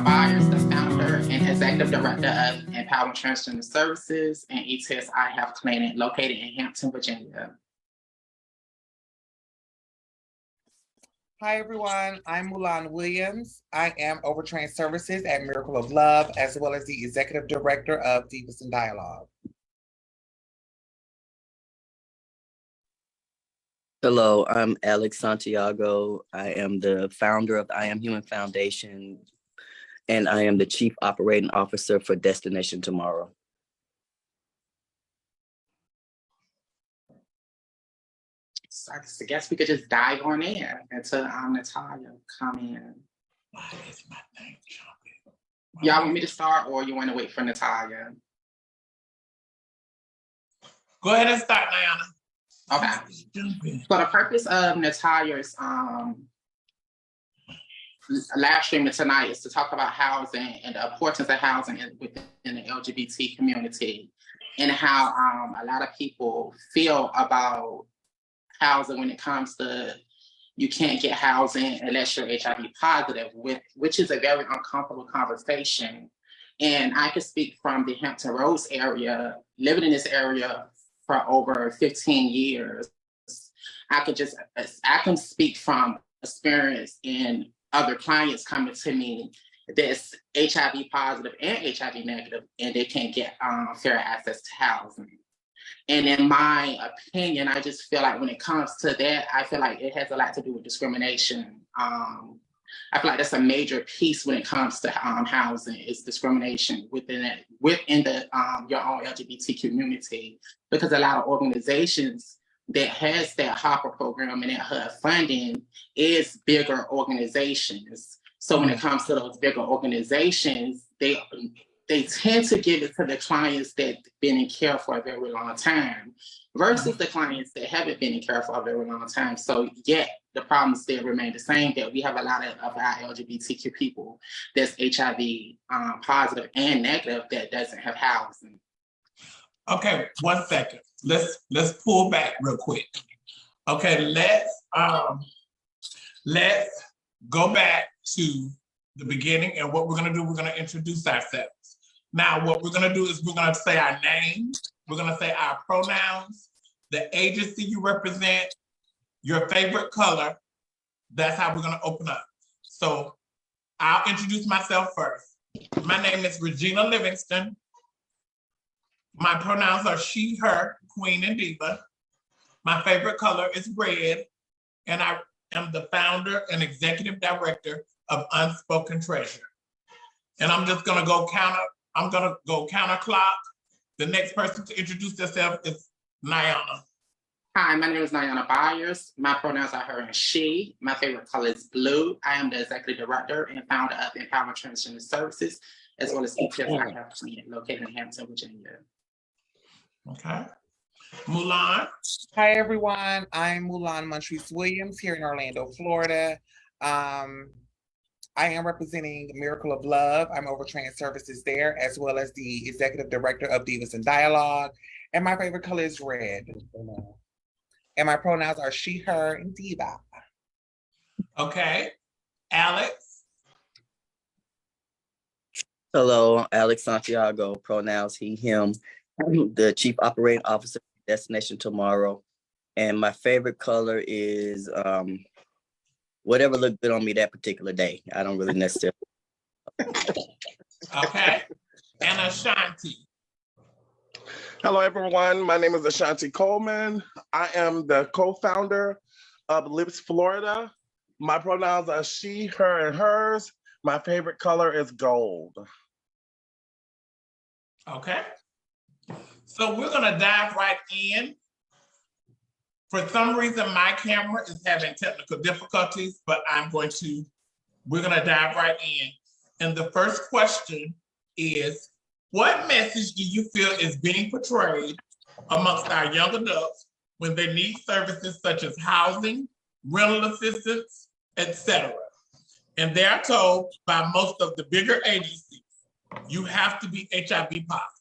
Byers, the founder and executive director of Empower Transgender Services and ETS I Have Clinic located in Hampton, Virginia. Hi, everyone. I'm Mulan Williams. I am Overtrained Services at Miracle of Love, as well as the Executive Director of Divas in Dialogue. Hello, I'm Alex Santiago. I am the founder of I Am Human Foundation, and I am the Chief Operating Officer for Destination Tomorrow. So I guess we could just dive on in until Natalia come in. Why is my thing jumping? Y'all want me to start or you want to wait for Natalia? Go ahead and start, Diana. Okay. For the purpose of Natalia's live streaming tonight is to talk about housing and the importance of housing within the LGBT community and how a lot of people feel about housing when it comes to you can't get housing unless you're HIV positive, which is a very uncomfortable conversation. And I can speak from the Hampton Roads area, living in this area for over 15 years. I can speak from experience in other clients coming to me that's HIV positive and HIV negative, and they can't get fair access to housing. And in my opinion, I just feel like when it comes to that, I feel like it has a lot to do with discrimination. I feel like that's a major piece when it comes to housing is discrimination within the your own LGBT community, because a lot of organizations that has that HOPPER program and that HUD funding is bigger organizations. So when it comes to those bigger organizations, they tend to give it to the clients that been in care for a very long time versus the clients that haven't been in care for a very long time. So yet the problems still remain the same, that we have a lot of our LGBTQ people that's HIV positive and negative that doesn't have housing. Okay, 1 second. Let's pull back real quick. Okay, let's go back to the beginning, and what we're gonna do, we're gonna introduce ourselves. Now, what we're gonna do is we're gonna say our names, we're gonna say our pronouns, the agency you represent, your favorite color. That's how we're gonna open up. So I'll introduce myself first. My name is Regina Livingston. My pronouns are she, her, queen, and diva. My favorite color is red, and I am the founder and executive director of Unspoken Treasure. And I'm just gonna go counterclock. The next person to introduce themselves is Nyana. Hi, my name is Nyana Byers. My pronouns are her and she. My favorite color is blue. I am the executive director and founder of Empower Transgender Services, as well as ETS I Have Clinic located in Hampton, Virginia. Okay. Mulan. Hi, everyone. I'm Mulan Montrese Williams here in Orlando, Florida. I am representing Miracle of Love. I'm Overtrained Services there, as well as the Executive Director of Divas in Dialogue. And my favorite color is red. And my pronouns are she, her, and diva. Okay. Alex. Hello, Alex Santiago, pronouns he, him, the Chief Operating Officer for Destination Tomorrow. And my favorite color is whatever looked good on me that particular day. I don't really necessarily. Okay. And Ashanti. Hello, everyone. My name is Ashanti Coleman. I am the co-founder of Lips Florida. My pronouns are she, her, and hers. My favorite color is gold. Okay. So we're gonna dive right in. For some reason, my camera is having technical difficulties, but we're gonna dive right in. And the first question is, what message do you feel is being portrayed amongst our young adults when they need services such as housing, rental assistance, etc.? And they are told by most of the bigger agencies, you have to be HIV positive.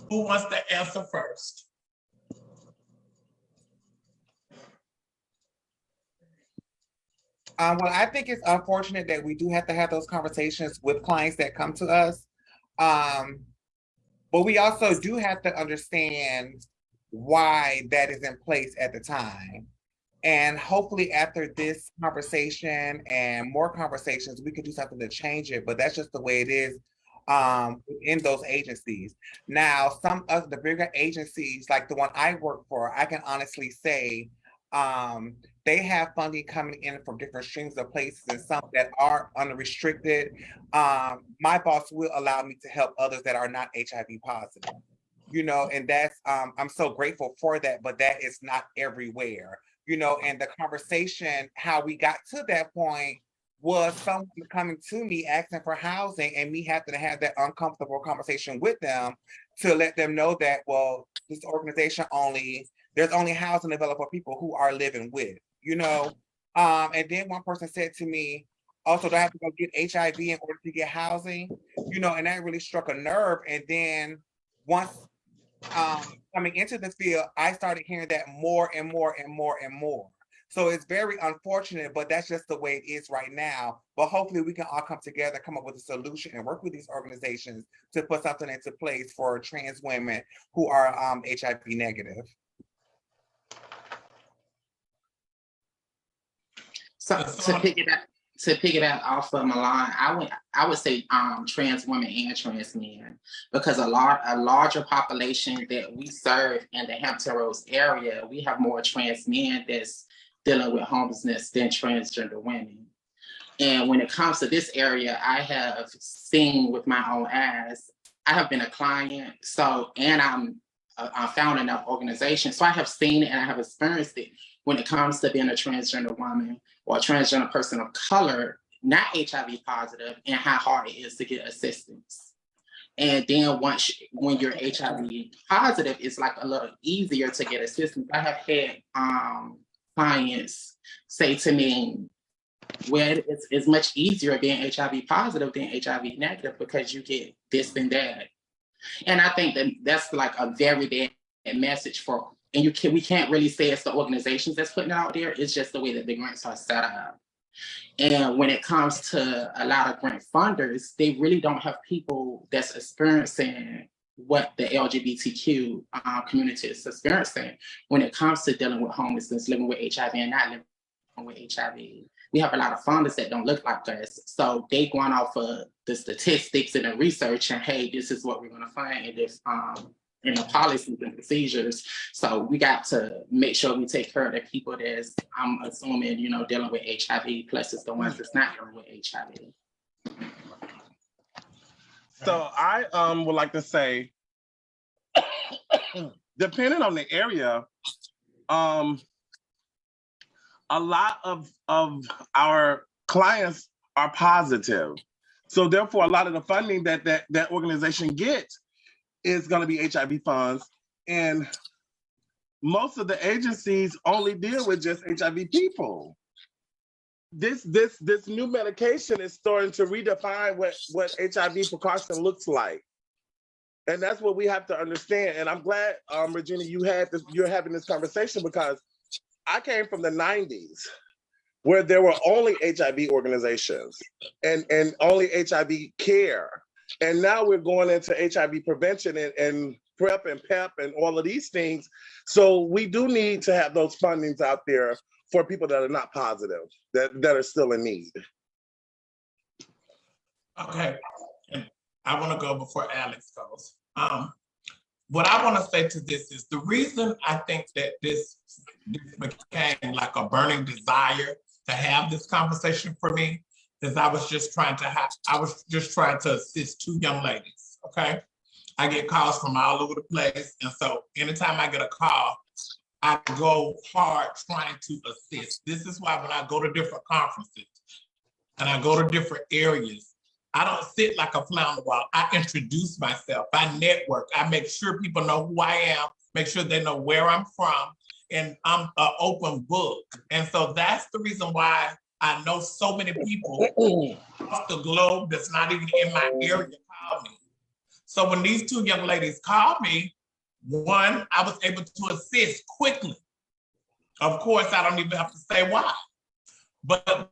Who wants to answer first? Well, I think it's unfortunate that we do have to have those conversations with clients that come to us. But we also do have to understand why that is in place at the time. And hopefully after this conversation and more conversations, we can do something to change it, but that's just the way it is in those agencies. Now, some of the bigger agencies, like the one I work for, I can honestly say they have funding coming in from different streams of places, and some that are unrestricted. My boss will allow me to help others that are not HIV positive, you know, and that's I'm so grateful for that, but that is not everywhere, you know. And the conversation, how we got to that point, was someone coming to me asking for housing, and me having to have that uncomfortable conversation with them to let them know that, well, this organization there's only housing available for people who are living with, you know. And then one person said to me, also, do I have to go get HIV in order to get housing? You know, and that really struck a nerve. And then once coming into the field, I started hearing that more and more and more and more. So it's very unfortunate, but that's just the way it is right now. But hopefully we can all come together, come up with a solution, and work with these organizations to put something into place for trans women who are HIV negative. So to piggyback off of Milan, I would say trans women and trans men, because a larger population that we serve in the Hampton Roads area, we have more trans men that's dealing with homelessness than transgender women. And when it comes to this area, I have seen with my own eyes. I have been a client, and I'm founding an organization, so I have seen it and I have experienced it when it comes to being a transgender woman or a transgender person of color, not HIV positive, and how hard it is to get assistance. And then when you're HIV positive, it's like a little easier to get assistance. I have had clients say to me, well, it's much easier being HIV positive than HIV negative because you get this and that. And I think that's like a very bad message we can't really say it's the organizations that's putting it out there. It's just the way that the grants are set up. And when it comes to a lot of grant funders, they really don't have people that's experiencing what the LGBTQ community is experiencing when it comes to dealing with homelessness, living with HIV and not living with HIV. We have a lot of funders that don't look like us. So they going off of the statistics and the research and, hey, this is what we're gonna find in this in the policies and procedures. So we got to make sure we take care of the people that's, I'm assuming, you know, dealing with HIV, plus it's the ones that's not dealing with HIV. So I would like to say, depending on the area, a lot of our clients are positive. So therefore, a lot of the funding that organization gets is going to be HIV funds. And most of the agencies only deal with just HIV people. This new medication is starting to redefine what HIV precaution looks like. And that's what we have to understand. And I'm glad, Regina, you're having this conversation, because I came from the 90s where there were only HIV organizations and only HIV care. And now we're going into HIV prevention and PrEP and PEP and all of these things. So we do need to have those fundings out there for people that are not positive, that are still in need. Okay, I want to go before Alex goes. What I want to say to this is the reason I think that this became like a burning desire to have this conversation for me is I was just trying to assist two young ladies, okay? I get calls from all over the place. And so anytime I get a call, I go hard trying to assist. This is why when I go to different conferences and I go to different areas, I don't sit like a fly on the wall. I introduce myself, I network, I make sure people know who I am, make sure they know where I'm from, and I'm an open book. And so that's the reason why I know so many people across the globe that's not even in my area call me. So when these two young ladies called me, one, I was able to assist quickly. Of course, I don't even have to say why. But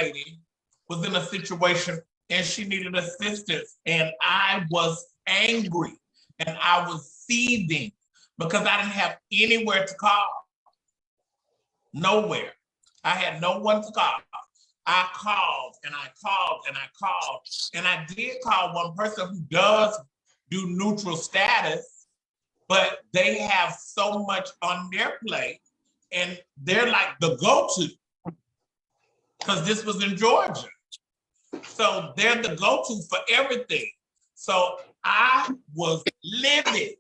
lady was in a situation and she needed assistance, and I was angry and I was seething because I didn't have anywhere to call. Nowhere. I had no one to call. I called and I called and I called. And I did call one person who does do neutral status, but they have so much on their plate and they're like the go-to, because this was in Georgia. So they're the go-to for everything. So I was livid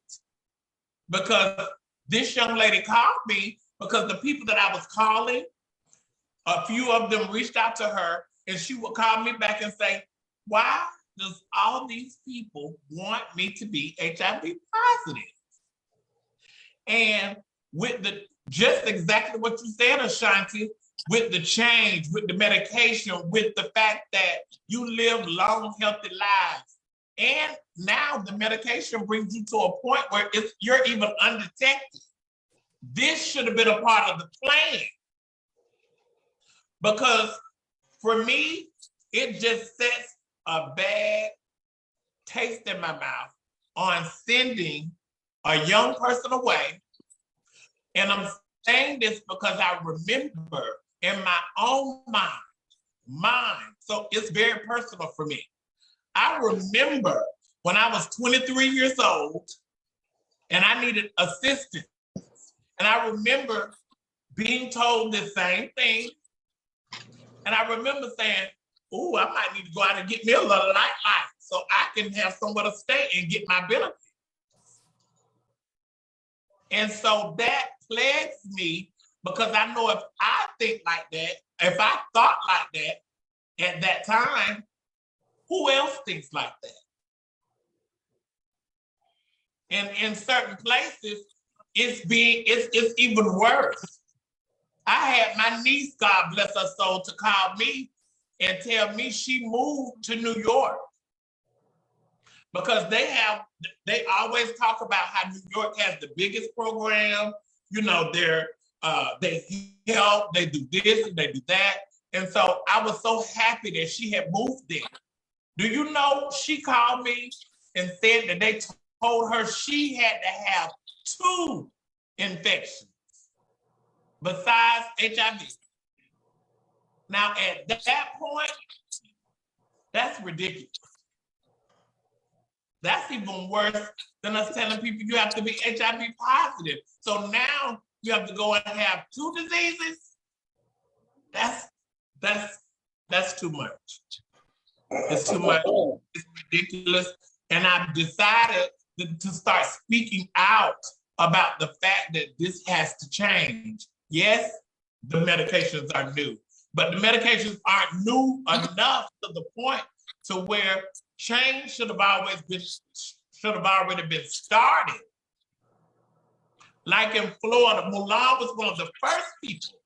because this young lady called me because the people that I was calling, a few of them reached out to her and she would call me back and say, why does all these people want me to be HIV positive? And with the, just exactly what you said, Ashanti, with the change, with the medication, with the fact that you live long, healthy lives. And now the medication brings you to a point where you're even undetected. This should have been a part of the plan. Because for me, it just sets a bad taste in my mouth on sending a young person away. And I'm saying this because I remember in my own mind, so it's very personal for me. I remember when I was 23 years old and I needed assistance. And I remember being told the same thing. And I remember saying, oh, I might need to go out and get me a little nightlife so I can have somewhere to stay and get my benefits. And so that plagues me because I know if I think like that, if I thought like that at that time, who else thinks like that? And in certain places, it's even worse. I had my niece, God bless her soul, to call me and tell me she moved to New York because they always talk about how New York has the biggest program. You know, they help, they do this and they do that. And so I was so happy that she had moved there. Do you know, she called me and said that they told her she had to have 2 infections besides HIV. Now, at that point, that's ridiculous. That's even worse than us telling people you have to be HIV positive. So now you have to go and have 2 diseases. That's too much. It's too much. It's ridiculous. And I've decided to start speaking out about the fact that this has to change. Yes, the medications are new, but the medications aren't new enough to the point to where change should have already been started. Like in Florida, Mulan was one of the first people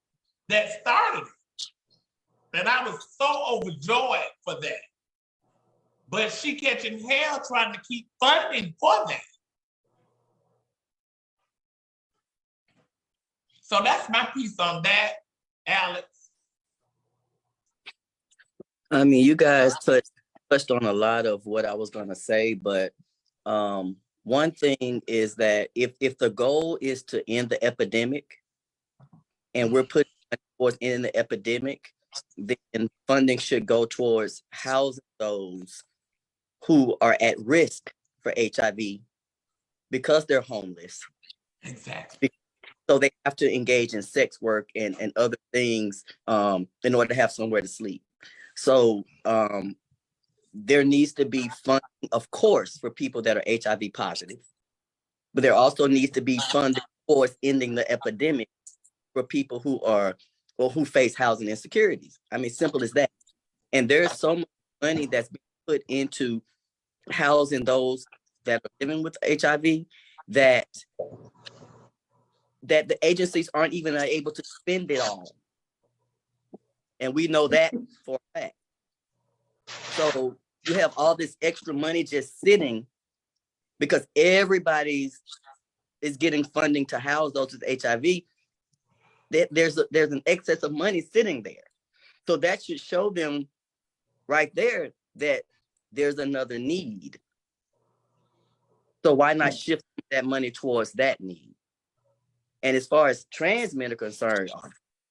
that started it. And I was so overjoyed for that. But she catching hell trying to keep funding for that. So that's my piece on that, Alex. I mean, you guys touched on a lot of what I was going to say, but one thing is that if the goal is to end the epidemic and we're putting towards ending the epidemic, then funding should go towards housing those who are at risk for HIV because they're homeless. Exactly. So they have to engage in sex work and other things in order to have somewhere to sleep. So there needs to be funding, of course, for people that are HIV positive, but there also needs to be funding for ending the epidemic for people who are or who face housing insecurities. I mean, simple as that. And there's so much money that's been put into housing those that are living with HIV that the agencies aren't even able to spend it all. And we know that for a fact. So you have all this extra money just sitting because everybody's is getting funding to house those with HIV. There's an excess of money sitting there. So that should show them right there that there's another need. So why not shift that money towards that need? And as far as trans men are concerned,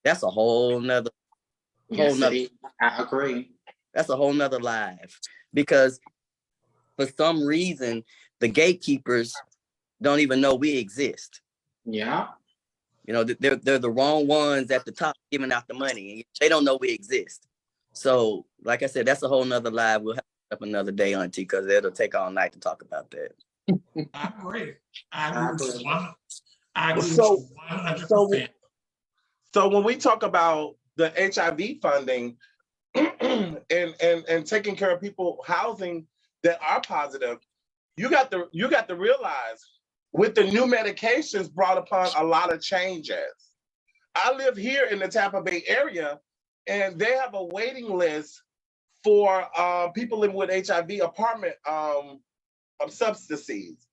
that's a whole nother. I agree. That's a whole nother live, because for some reason the gatekeepers don't even know we exist. Yeah. You know, they're the wrong ones at the top giving out the money. They don't know we exist. So, like I said, that's a whole nother live. We'll have to up another day, Auntie, because it'll take all night to talk about that. I agree. I agree with you 100%. So when we talk about the HIV funding and taking care of people housing that are positive, you got to realize with the new medications brought upon a lot of changes. I live here in the Tampa Bay area, and they have a waiting list for people living with HIV apartment substances.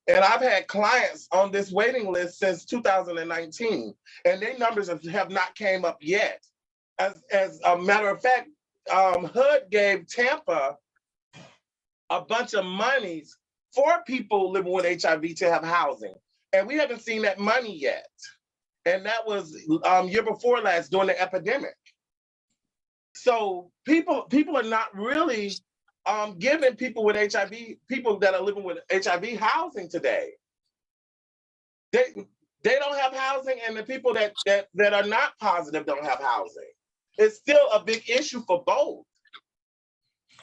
And I've had clients on this waiting list since 2019, and their numbers have not came up yet. As a matter of fact, HUD gave Tampa a bunch of monies for people living with HIV to have housing, and we haven't seen that money yet. And that was year before last during the epidemic. So people are not really giving people with HIV, people that are living with HIV housing today. They don't have housing, and the people that are not positive don't have housing. It's still a big issue for both.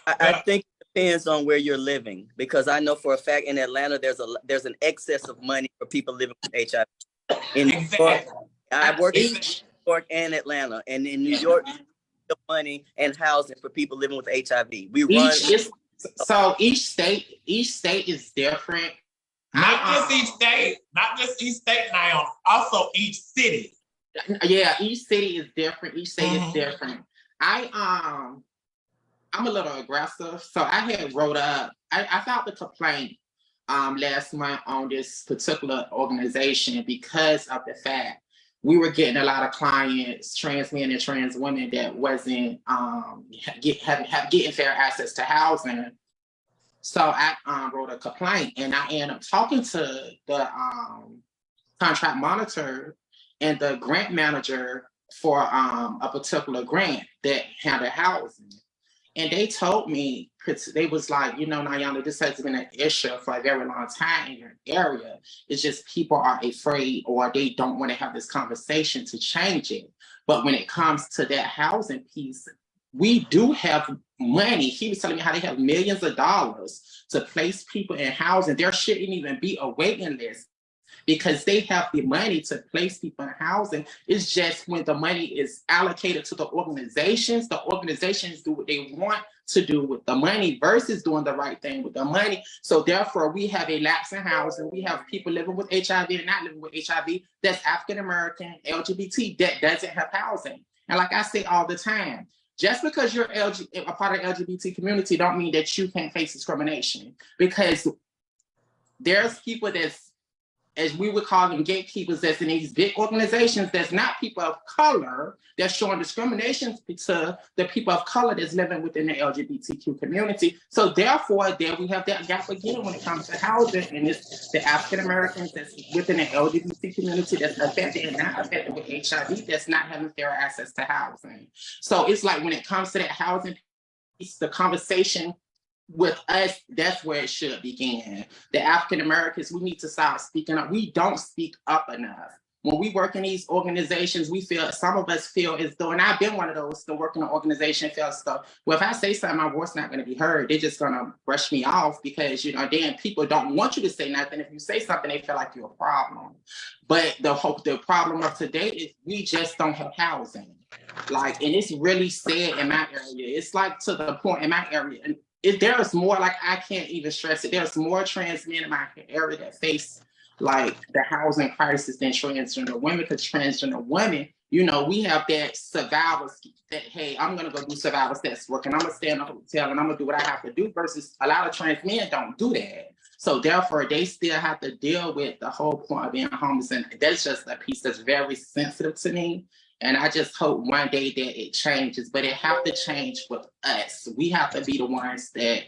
I think it depends on where you're living, because I know for a fact in Atlanta there's an excess of money for people living with HIV. In New York, I work in New York and Atlanta, and in New York, the money and housing for people living with HIV. So each state is different. Not just each state now, also each city. Yeah, each city is different. Each state is different. I'm a little aggressive, so I had wrote up. I filed the complaint last month on this particular organization because of the fact we were getting a lot of clients, trans men and trans women, that wasn't getting fair access to housing. So I wrote a complaint, and I ended up talking to the contract monitor and the grant manager for a particular grant that handled housing. And they told me, they was like, Nayana, this has been an issue for a very long time in your area. It's just people are afraid, or they don't want to have this conversation to change it. But when it comes to that housing piece, we do have money. He was telling me how they have millions of dollars to place people in housing. There shouldn't even be a waiting list, because they have the money to place people in housing. It's just when the money is allocated to the organizations do what they want to do with the money versus doing the right thing with the money. So therefore, we have a lapse in housing. We have people living with HIV and not living with HIV that's African-American, LGBT, that doesn't have housing. And like I say all the time, just because you're a part of the LGBT community don't mean that you can't face discrimination, because there's people that's, as we would call them, gatekeepers, that's in these big organizations that's not people of color, that's showing discrimination to the people of color that's living within the LGBTQ community. So therefore, there we have that gap again when it comes to housing, and it's the African Americans that's within the LGBT community that's affected and not affected with HIV that's not having fair access to housing. So it's like when it comes to that housing piece, the conversation with us, that's where it should begin. The African Americans, we need to start speaking up. We don't speak up enough. When we work in these organizations, some of us feel as though, and I've been one of those to work in an organization, feel stuff. Well, if I say something, my voice not going to be heard. They're just going to brush me off because, then people don't want you to say nothing. If you say something, they feel like you're a problem. But the problem of today is we just don't have housing. And it's really sad in my area. It's to the point in my area, and there's more, I can't even stress it. There's more trans men in my area that face the housing crisis than transgender women, because transgender women, we have that survival that, hey, I'm going to go do survival steps work, and I'm going to stay in a hotel and I'm going to do what I have to do, versus a lot of trans men don't do that. So therefore, they still have to deal with the whole point of being homeless. And that's just a piece that's very sensitive to me. And I just hope one day that it changes, but it have to change with us. We have to be the ones that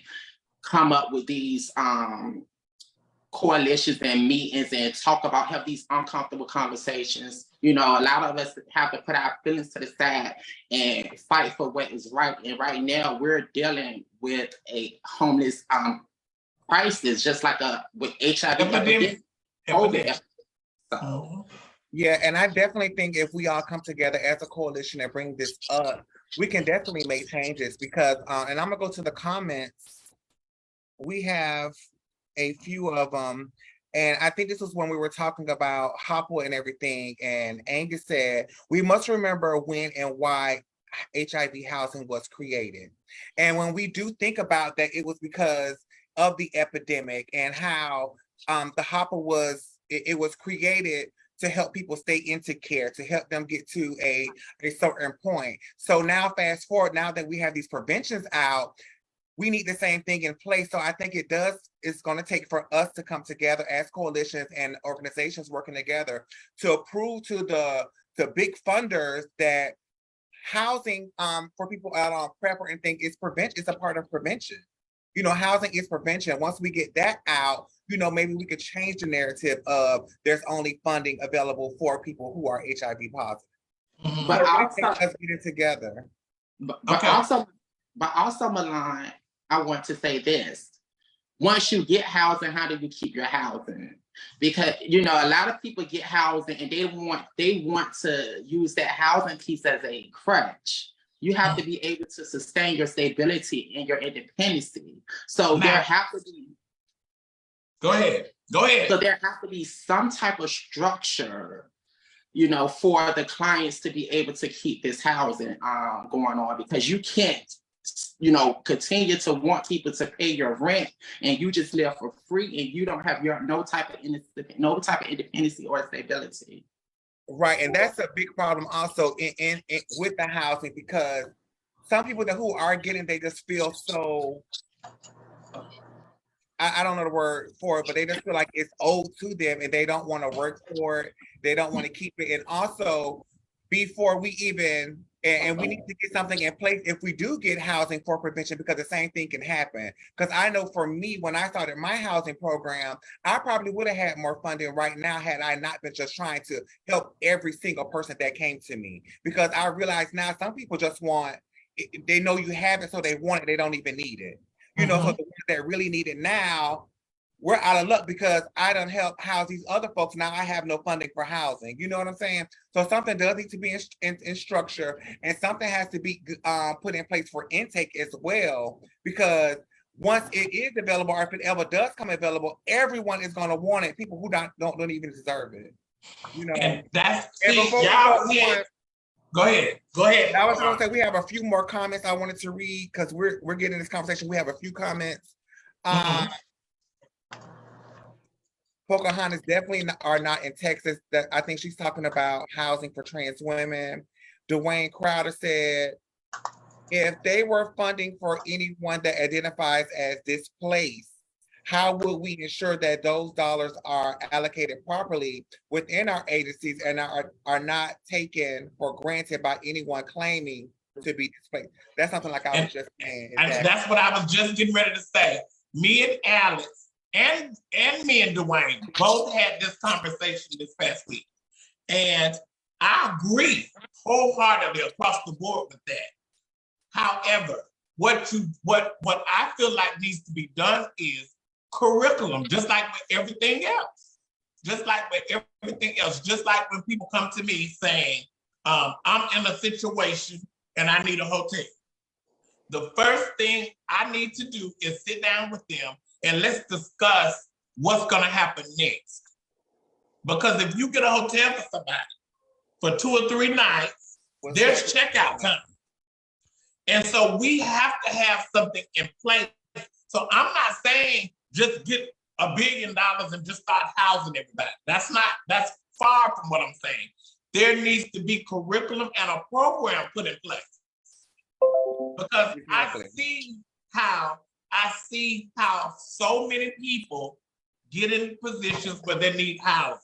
come up with these coalitions and meetings and talk about, have these uncomfortable conversations. You know, a lot of us have to put our feelings to the side and fight for what is right. And right now we're dealing with a homeless crisis, just like with HIV epidemic. So. Yeah, and I definitely think if we all come together as a coalition and bring this up, we can definitely make changes because, and I'm gonna go to the comments. We have a few of them, and I think this was when we were talking about Hopple and everything, and Angus said, we must remember when and why HIV housing was created. And when we do think about that, it was because of the epidemic and how the Hopple was, it was created to help people stay into care, to help them get to a certain point. So now fast forward, now that we have these preventions out, we need the same thing in place. So I think it's going to take for us to come together as coalitions and organizations working together to prove to the big funders that housing for people out on PrEP and thing is prevention. It's a part of prevention. You know, housing is prevention. Once we get that out, you know, maybe we could change the narrative of there's only funding available for people who are HIV positive. But so also, us get it together. But also, Milan, I want to say this. Once you get housing, how do you keep your housing? Because, you know, a lot of people get housing and they want to use that housing piece as a crutch. You have to be able to sustain your stability and your independency. So there have to be. Go ahead. So there has to be some type of structure, you know, for the clients to be able to keep this housing going on, because you can't, you know, continue to want people to pay your rent and you just live for free and you don't have no type of independency or stability. Right, and that's a big problem also in with the housing, because some people who are getting, they just feel so, I don't know the word for it, but they just feel like it's owed to them and they don't want to work for it. They don't want to keep it. And also, before we even, and we need to get something in place if we do get housing for prevention, because the same thing can happen. Because I know for me, when I started my housing program, I probably would have had more funding right now had I not been just trying to help every single person that came to me. Because I realize now some people just want, they know you have it, so they want it, they don't even need it. You know, so the ones that really need it now, we're out of luck because I done help house these other folks. Now I have no funding for housing. You know what I'm saying? So something does need to be in structure, and something has to be put in place for intake as well, because once it is available, or if it ever does come available, everyone is going to want it. People who don't even deserve it. You know, and that's Go ahead. I was going to say we have a few more comments I wanted to read because we're getting this conversation. We have a few comments. Pocahontas definitely are not in Texas. That I think she's talking about housing for trans women. Dwayne Crowder said, if they were funding for anyone that identifies as displaced, how will we ensure that those dollars are allocated properly within our agencies and are not taken for granted by anyone claiming to be displaced? That's something like I was just saying. And that's what I was just getting ready to say. Me and Alex and me and Dwayne both had this conversation this past week. And I agree wholeheartedly across the board with that. However, what I feel like needs to be done is curriculum, just like with everything else. Just like when people come to me saying, I'm in a situation and I need a hotel. The first thing I need to do is sit down with them and let's discuss what's gonna happen next. Because if you get a hotel for somebody for 2 or 3 nights, there's checkout time. And so we have to have something in place. So I'm not saying just get $1 billion and just start housing everybody. That's far from what I'm saying. There needs to be curriculum and a program put in place. Because I see how so many people get in positions where they need housing,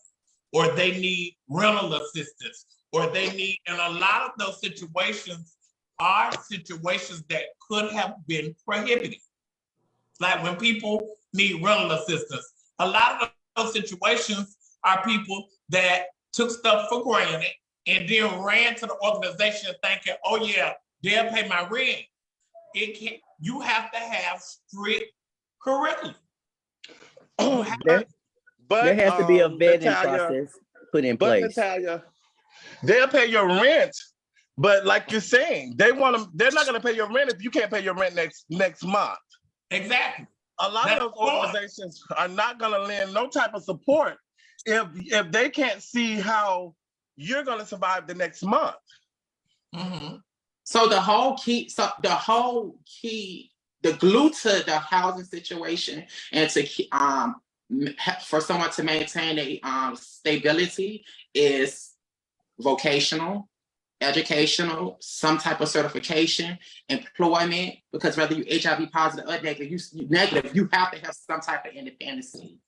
or they need rental assistance, or they need, and a lot of those situations are situations that could have been prohibited. Like when people need rental assistance, a lot of those situations are people that took stuff for granted and then ran to the organization thinking, oh yeah, they'll pay my rent. You have to have strict curriculum. There has to be a vetting process put in place. Natalia, they'll pay your rent, but like you're saying, they're not going to pay your rent if you can't pay your rent next month. Exactly. A lot of those organizations are not going to lend no type of support if they can't see how you're going to survive the next month. Mm-hmm. So the glue to the housing situation and to for someone to maintain a stability is vocational, educational, some type of certification, employment, because whether you HIV positive or negative, you have to have some type of independency.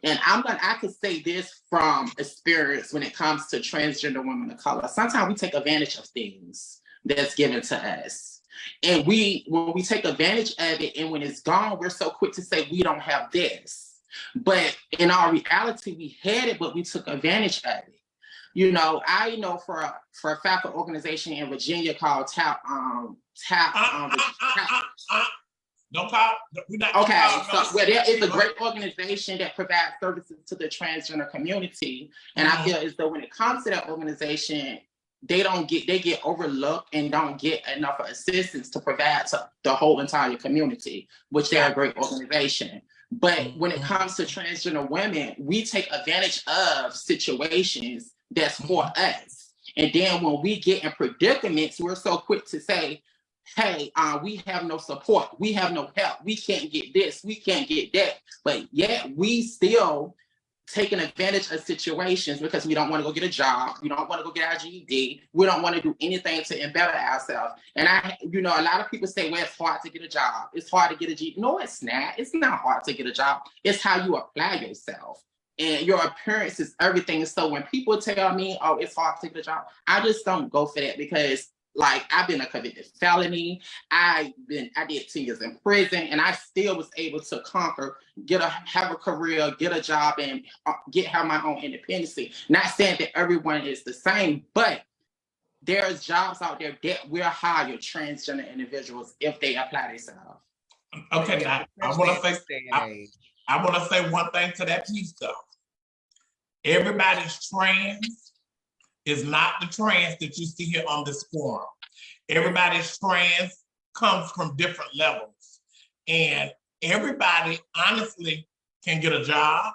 And I could say this from experience when it comes to transgender women of color. Sometimes we take advantage of things that's given to us. And when we take advantage of it and when it's gone, we're so quick to say we don't have this. But in our reality, we had it, but we took advantage of it. You know, I know for a faculty organization in Virginia called TAP. Don't call. Okay, so there is a great organization that provides services to the transgender community, and I feel as though when it comes to that organization, they get overlooked and don't get enough assistance to provide to the whole entire community, which they're a great organization. But when it comes to transgender women, we take advantage of situations that's for us. And then when we get in predicaments, we're so quick to say, hey, we have no support, we have no help, we can't get this, we can't get that. But yet we still taking advantage of situations because we don't want to go get a job, we don't want to go get our GED, we don't want to do anything to better ourselves. And a lot of people say, well, it's hard to get a job, it's hard to get a GED. No, it's not. It's not hard to get a job. It's how you apply yourself. And your appearance is everything. So when people tell me, oh, it's hard to get a job, I just don't go for that because like I've been a convicted felony. I did 10 years in prison, and I still was able to conquer, have a career, get a job, and have my own independence. Not saying that everyone is the same, but there's jobs out there that will hire transgender individuals if they apply themselves. Okay, now I want to say one thing to that piece though. Everybody's trans is not the trans that you see here on this forum. Everybody's trans comes from different levels. And everybody honestly can get a job,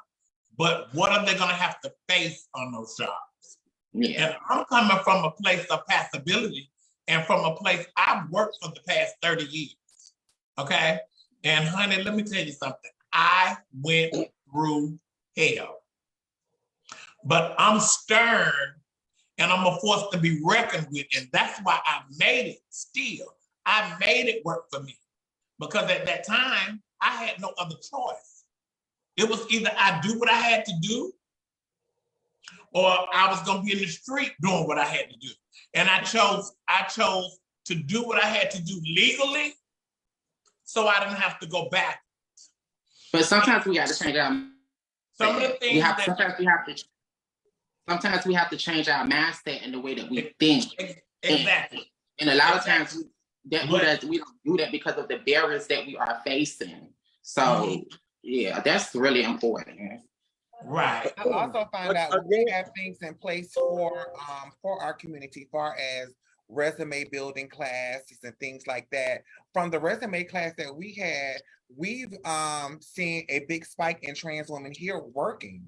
but what are they gonna have to face on those jobs? Yeah. And I'm coming from a place of possibility and from a place I've worked for the past 30 years, okay? And honey, let me tell you something. I went through hell, but I'm stern and I'm a force to be reckoned with. And that's why I made it still. I made it work for me. Because at that time, I had no other choice. It was either I do what I had to do, or I was gonna be in the street doing what I had to do. And I chose to do what I had to do legally, so I didn't have to go back. But sometimes we got to change our Some of the things sometimes we have to change our mindset and the way that we think. Exactly. And a lot of times we don't do that because of the barriers that we are facing. So yeah, that's really important. Right. I also find out we have things in place for our community, far as resume building classes and things like that. From the resume class that we had, we've seen a big spike in trans women here working.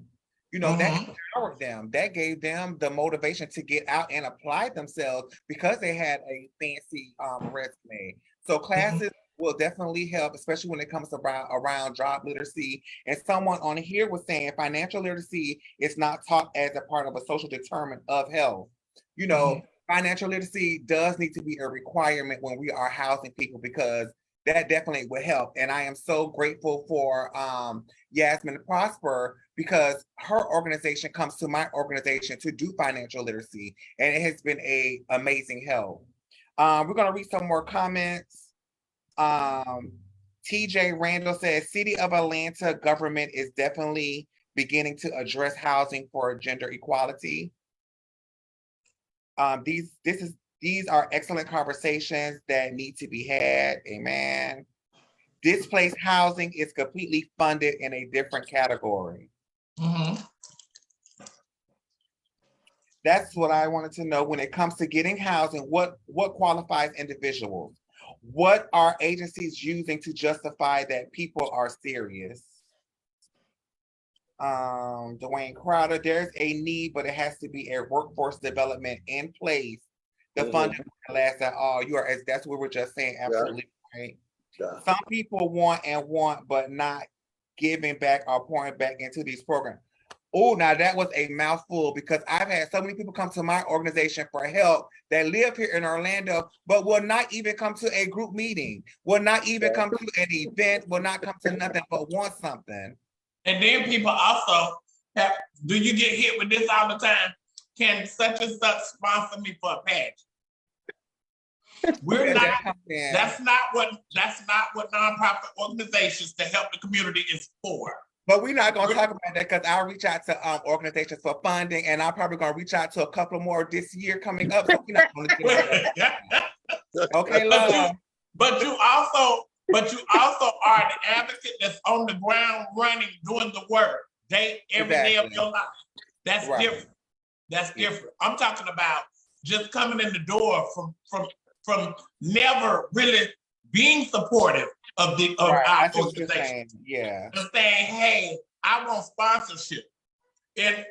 You know, that empowered them. That gave them the motivation to get out and apply themselves because they had a fancy resume. So classes will definitely help, especially when it comes around job literacy. And someone on here was saying financial literacy is not taught as a part of a social determinant of health. You know, financial literacy does need to be a requirement when we are housing people, because that definitely would help. And I am so grateful for Yasmin Prosper, because her organization comes to my organization to do financial literacy, and it has been a amazing help. We're gonna read some more comments. TJ Randall says, City of Atlanta government is definitely beginning to address housing for gender equality. These are excellent conversations that need to be had. Amen. Displaced housing is completely funded in a different category. Mhm. That's what I wanted to know when it comes to getting housing. What qualifies individuals? What are agencies using to justify that people are serious? Dwayne Crowder, there's a need, but it has to be a workforce development in place. The funding will last at all. That's what we're just saying. Absolutely right. Yeah. Some people want, but not giving back or pouring back into these programs. Oh, now that was a mouthful, because I've had so many people come to my organization for help that live here in Orlando, but will not even come to a group meeting, will not even come to an event, will not come to nothing, but want something. And then people also have, do you get hit with this all the time? Can such and such sponsor me for a pageant? We're not, that's not what nonprofit organizations to help the community is for. But we're not gonna talk about that, because I'll reach out to organizations for funding, and I'm probably gonna reach out to a couple more this year coming up. So we're not gonna okay, love. But you also are the advocate that's on the ground running, doing the work every day of your life. That's different. That's different. I'm talking about just coming in the door from never really being supportive of our organization. Yeah. And saying, hey, I want sponsorship. And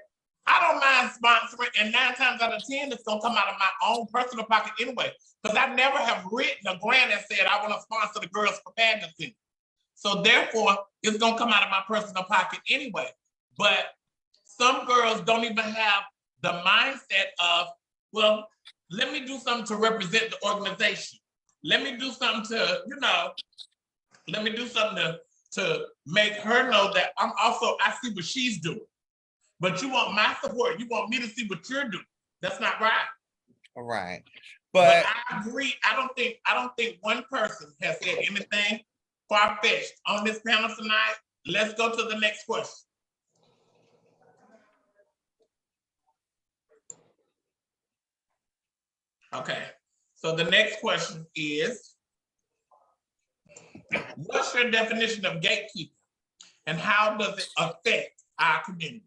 I don't mind sponsoring, and 9 times out of 10, it's gonna come out of my own personal pocket anyway. Because I never have written a grant that said I want to sponsor the girls for pageantry. So therefore, it's gonna come out of my personal pocket anyway. But some girls don't even have the mindset of, well, let me do something to represent the organization. Let me do something to, let me do something to make her know that I see what she's doing. But you want my support. You want me to see what you're doing. That's not right. All right. But I agree. I don't think one person has said anything far-fetched on this panel tonight. Let's go to the next question. Okay. So the next question is, what's your definition of gatekeeper, and how does it affect our community?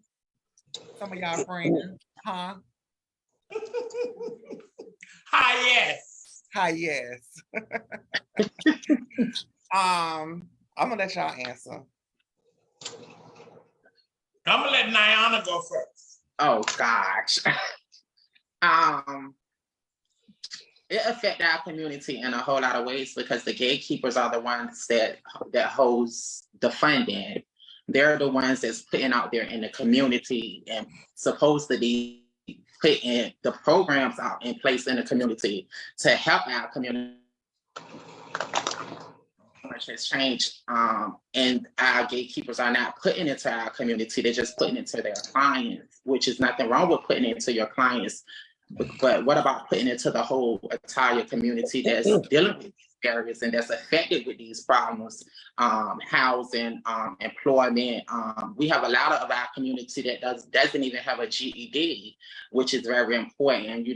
Some of y'all friends, huh? Hi, yes. Hi, yes. I'm gonna let y'all answer. I'm gonna let Nyana go first. Oh gosh. It affects our community in a whole lot of ways, because the gatekeepers are the ones that holds the funding. They're the ones that's putting out there in the community and supposed to be putting the programs out in place in the community to help our community. Much has changed, and our gatekeepers are not putting into our community, they're just putting it to their clients, which is nothing wrong with putting it to your clients. But what about putting it to the whole entire community that's dealing with these barriers and that's affected with these problems? Housing, employment. We have a lot of our community that doesn't even have a GED, which is very important.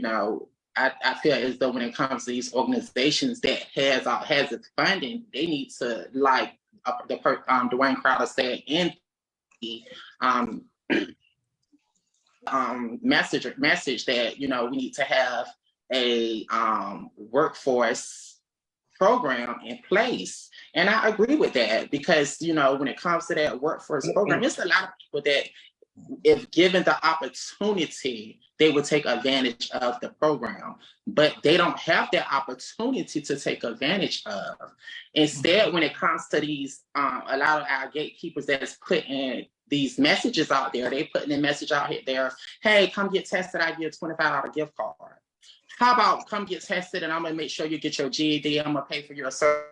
I feel as though when it comes to these organizations that has its funding, they need to, like Dwayne Crowder said, in the message that we need to have a workforce program in place. And I agree with that, because when it comes to that workforce program, it's a lot of people that, if given the opportunity, they would take advantage of the program, but they don't have that opportunity to take advantage of. Instead, when it comes to these, a lot of our gatekeepers that's putting these messages out there, they putting a message out here there, hey, come get tested, I give you a $25 gift card. How about come get tested and I'm gonna make sure you get your GED, I'm gonna pay for your service.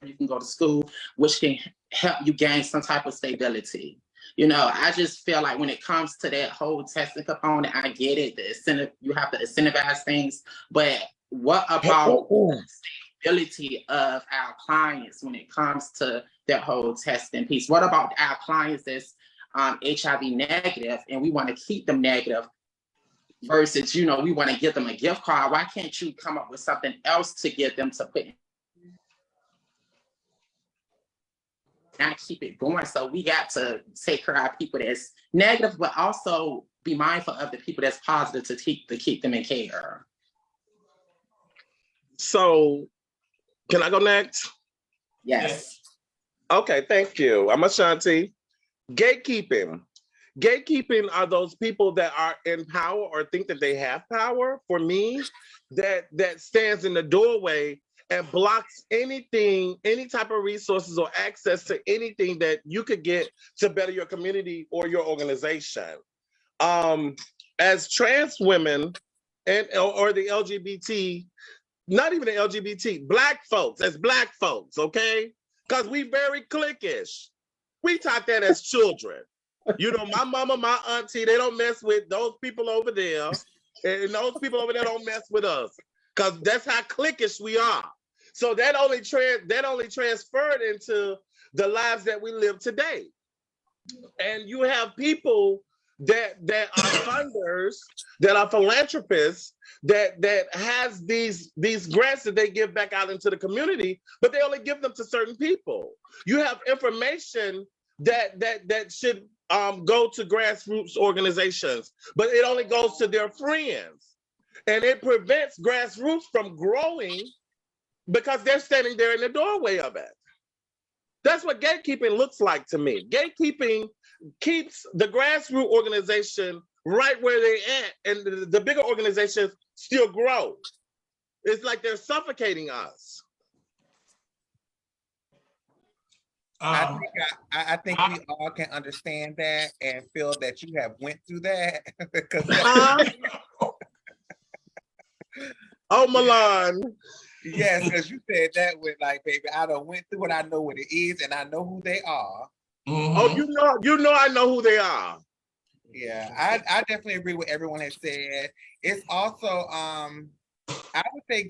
you can go to school, which can help you gain some type of stability. You know, I just feel like when it comes to that whole testing component, I get it. The incentive, you have to incentivize things, but what about the stability of our clients when it comes to that whole testing piece? What about our clients that's HIV negative and we want to keep them negative versus, you know, we want to give them a gift card? Why can't you come up with something else to give them to put in? Not keep it going. So we got to take care of people that's negative, but also be mindful of the people that's positive to keep them in care. So, can I go next? Yes. Okay, thank you. I'm Ashanti. Gatekeeping. Gatekeeping are those people that are in power or think that they have power. For me, that stands in the doorway and blocks anything, any type of resources or access to anything that you could get to better your community or your organization. As trans women and or the LGBT, not even the LGBT, Black folks, as Black folks, okay? Because we very cliquish. We taught that as children. You know, my mama, my auntie, they don't mess with those people over there. And those people over there don't mess with us. Because that's how cliquish we are. So that only transferred into the lives that we live today. And you have people that are funders, that are philanthropists, that has these grants that they give back out into the community, but they only give them to certain people. You have information that should go to grassroots organizations, but it only goes to their friends. And it prevents grassroots from growing because they're standing there in the doorway of it. That's what gatekeeping looks like to me. Gatekeeping keeps the grassroots organization right where they're at, and the bigger organizations still grow. It's like they're suffocating us. I think we all can understand that and feel that you have went through that. Because oh, Milan. Yes, because you said that with like, baby, I done went through it. I know what it is, and I know who they are. Mm-hmm. Oh, you know, I know who they are. Yeah, I definitely agree with everyone has said. It's also, I would say,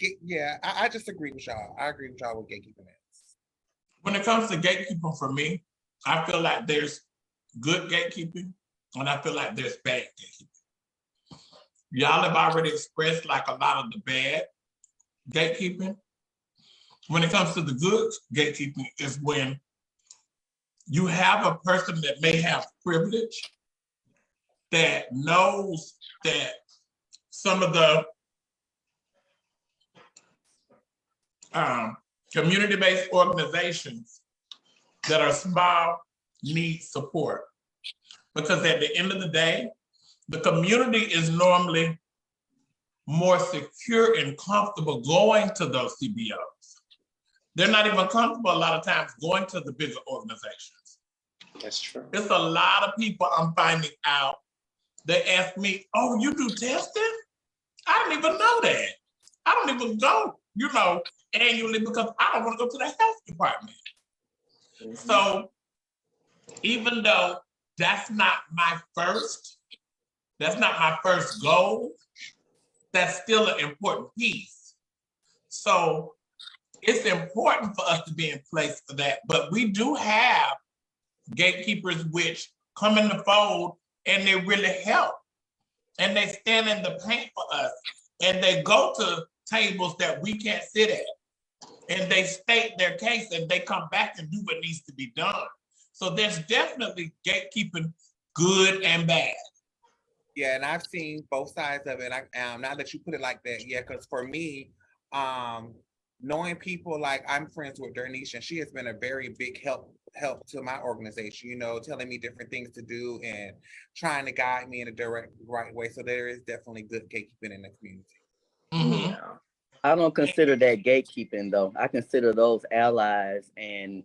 I just agree with y'all. I agree with y'all with gatekeeping. When it comes to gatekeeping, for me, I feel like there's good gatekeeping, and I feel like there's bad gatekeeping. Y'all have already expressed like a lot of the bad gatekeeping. When it comes to the good gatekeeping is when you have a person that may have privilege that knows that some of the community-based organizations that are small need support. Because at the end of the day, the community is normally more secure and comfortable going to those CBOs. They're not even comfortable a lot of times going to the bigger organizations. That's true. There's a lot of people I'm finding out, they ask me, oh, you do testing? I didn't even know that. I don't even go, you know, annually because I don't want to go to the health department. Mm-hmm. So even though that's not my first goal, that's still an important piece. So it's important for us to be in place for that. But we do have gatekeepers which come in the fold and they really help. And they stand in the paint for us. And they go to tables that we can't sit at. And they state their case and they come back and do what needs to be done. So there's definitely gatekeeping, good and bad. Yeah, and I've seen both sides of it. Now that you put it like that, yeah, because for me, knowing people like I'm friends with Dernice, and she has been a very big help to my organization, you know, telling me different things to do and trying to guide me in a right way. So there is definitely good gatekeeping in the community. Mm-hmm. Yeah. I don't consider that gatekeeping though. I consider those allies and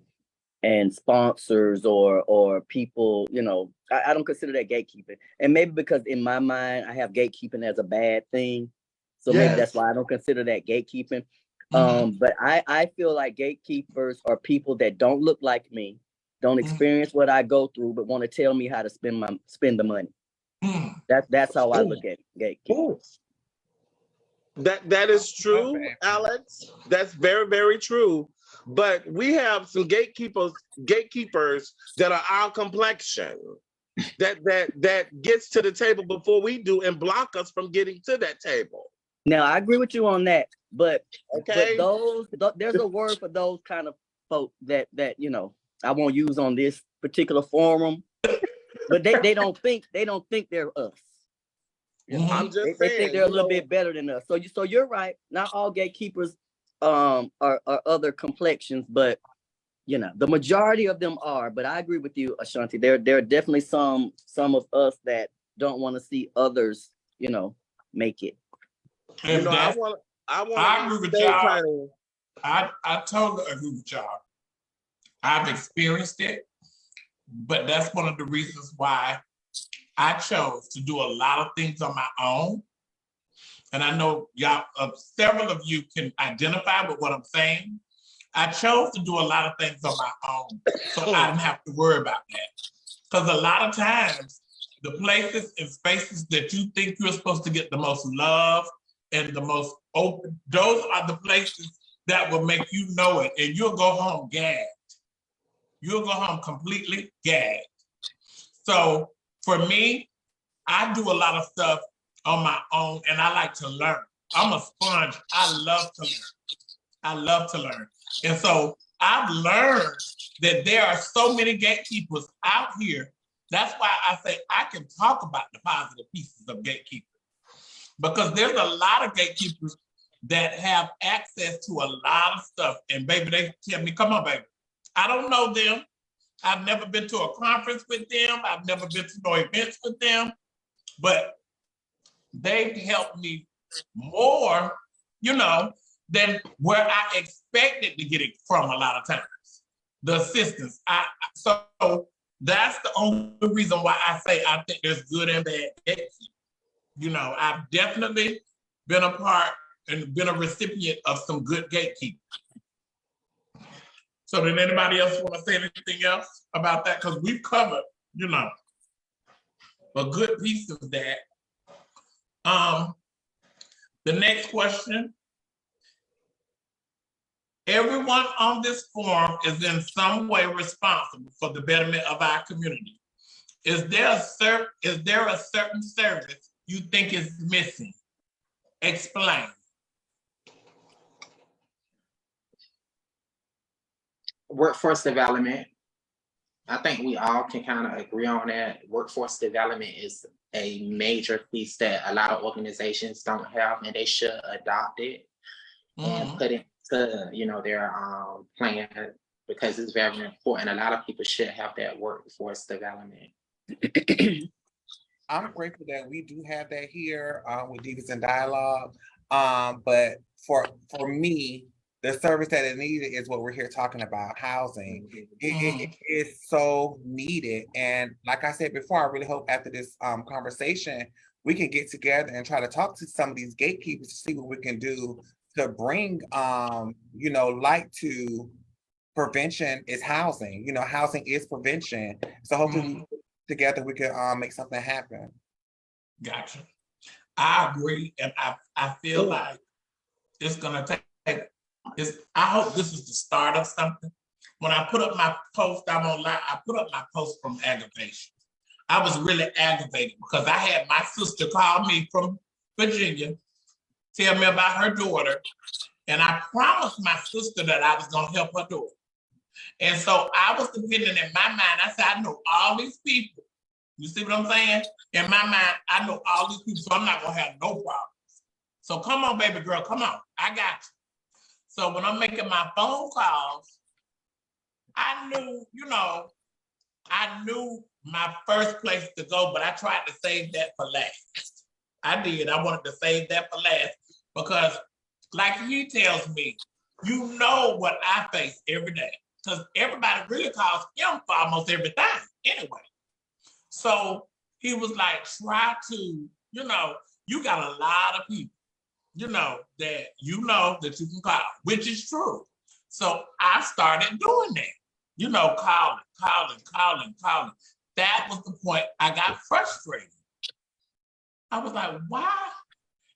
sponsors or people, you know, I don't consider that gatekeeping. And maybe because in my mind, I have gatekeeping as a bad thing. So maybe that's why I don't consider that gatekeeping. But I feel like gatekeepers are people that don't look like me, don't experience what I go through, but want to tell me how to spend the money. That's how I look at gatekeepers. That is true, Alex. That's very, very true. But we have some gatekeepers that are our complexion, that gets to the table before we do and block us from getting to that table. Now I agree with you on that, but Okay. but there's a word for those kind of folk that I won't use on this particular forum, but they don't think they're us. I'm just saying, they think they're a little bit better than us. So you're right. Not all gatekeepers are other complexions, but the majority of them are. But I agree with you, Ashanti. There are definitely some of us that don't want to see others, make it. And I agree with y'all. I totally agree with y'all. I've experienced it, but that's one of the reasons why I chose to do a lot of things on my own. And I know y'all, several of you can identify with what I'm saying. I chose to do a lot of things on my own, so I didn't have to worry about that. Because a lot of times, the places and spaces that you think you're supposed to get the most love and the most open, those are the places that will make you know it, and you'll go home gagged. You'll go home completely gagged. So for me, I do a lot of stuff on my own, and I like to learn. I'm a sponge. I love to learn. And so I've learned that there are so many gatekeepers out here. That's why I say I can talk about the positive pieces of gatekeepers, because there's a lot of gatekeepers that have access to a lot of stuff. And baby, they tell me, come on, baby. I don't know them. I've never been to a conference with them. I've never been to no events with them, but they've helped me more, than where I expected to get it from a lot of times. The assistance. So that's the only reason why I say I think there's good and bad gatekeepers. I've definitely been a part and been a recipient of some good gatekeepers. So did anybody else want to say anything else about that? Because we've covered, a good piece of that. The next question. Everyone on this forum is in some way responsible for the betterment of our community. Is there a certain service you think is missing? Explain. Workforce development. I think we all can kind of agree on that. Workforce development is a major piece that a lot of organizations don't have, and they should adopt it and put it to their plan, because it's very important. A lot of people should have that workforce development. I'm grateful that we do have that here with Divas in Dialogue. But for me, the service that is needed is what we're here talking about, housing. It is so needed. And like I said before, I really hope after this conversation, we can get together and try to talk to some of these gatekeepers to see what we can do to bring, light to prevention is housing. Housing is prevention. So hopefully together we can make something happen. Gotcha. I agree. And I feel like it's going to take, I hope this is the start of something. When I put up my post, I put up my post from aggravation. I was really aggravated because I had my sister call me from Virginia, tell me about her daughter, and I promised my sister that I was going to help her daughter. And so I was depending in my mind. I said, I know all these people. You see what I'm saying? In my mind, I know all these people, so I'm not going to have no problems. So come on, baby girl, come on. I got you. So when I'm making my phone calls, I knew my first place to go, but I tried to save that for last. I did. I wanted to save that for last because, like he tells me, you know what I face every day, because everybody really calls him for almost everything anyway. So he was like, try to, you got a lot of people. that you can call, which is true. So I started doing that, calling. That was the point I got frustrated. I was like, why?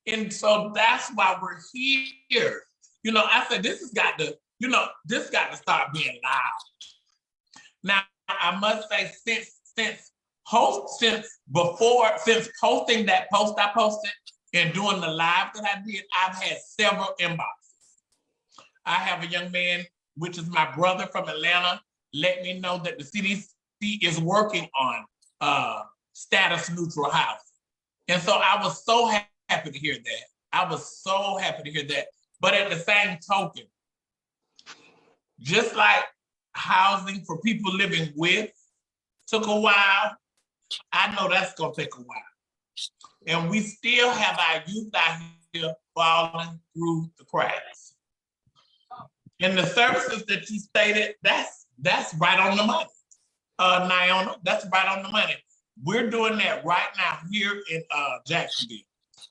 And so that's why we're here. I said, this has got to start being loud. Now, I must say, since posting that post I posted and doing the live that I did, I've had several inboxes. I have a young man, which is my brother from Atlanta, let me know that the CDC is working on status neutral housing. And so I was so happy to hear that. But at the same token, just like housing for people living with took a while, I know that's gonna take a while. And we still have our youth out here falling through the cracks. And the services that you stated, that's right on the money. Naona, that's right on the money. We're doing that right now here in Jacksonville.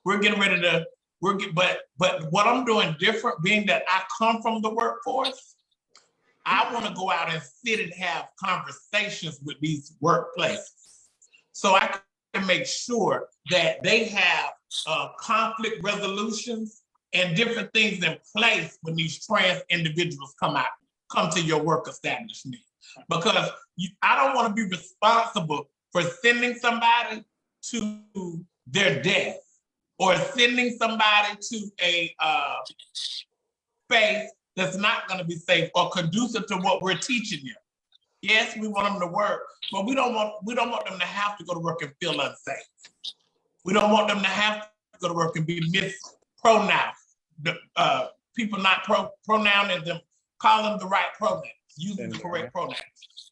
We're getting ready to, but what I'm doing different, being that I come from the workforce, I want to go out and sit and have conversations with these workplaces. So I can make sure that they have conflict resolutions and different things in place when these trans individuals come to your work establishment. Because I don't want to be responsible for sending somebody to their death or sending somebody to a space that's not going to be safe or conducive to what we're teaching them. Yes, we want them to work, but we don't want them to have to go to work and feel unsafe. We don't want them to have to go to work and be mispronounced. People not pronouncing them, call them the right pronouns, using the correct pronouns.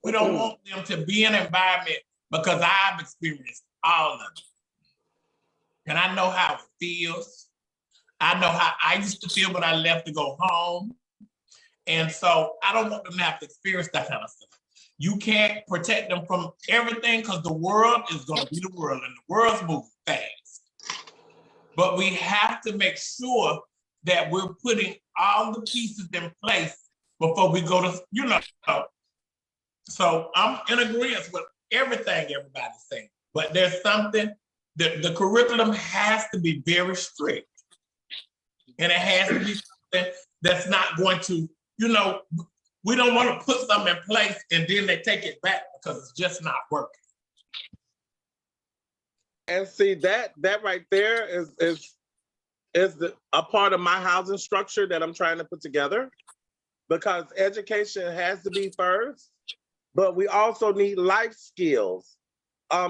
We don't want them to be in an environment, because I've experienced all of it. And I know how it feels. I know how I used to feel when I left to go home. And so I don't want them to have to experience that kind of stuff. You can't protect them from everything because the world is going to be the world and the world's moving fast. But we have to make sure that we're putting all the pieces in place before we go to, So I'm in agreement with everything everybody's saying, but there's something, the curriculum has to be very strict. And it has to be something that's not going to, we don't want to put something in place and then they take it back because it's just not working. And see, that right there is a part of my housing structure that I'm trying to put together, because education has to be first, but we also need life skills.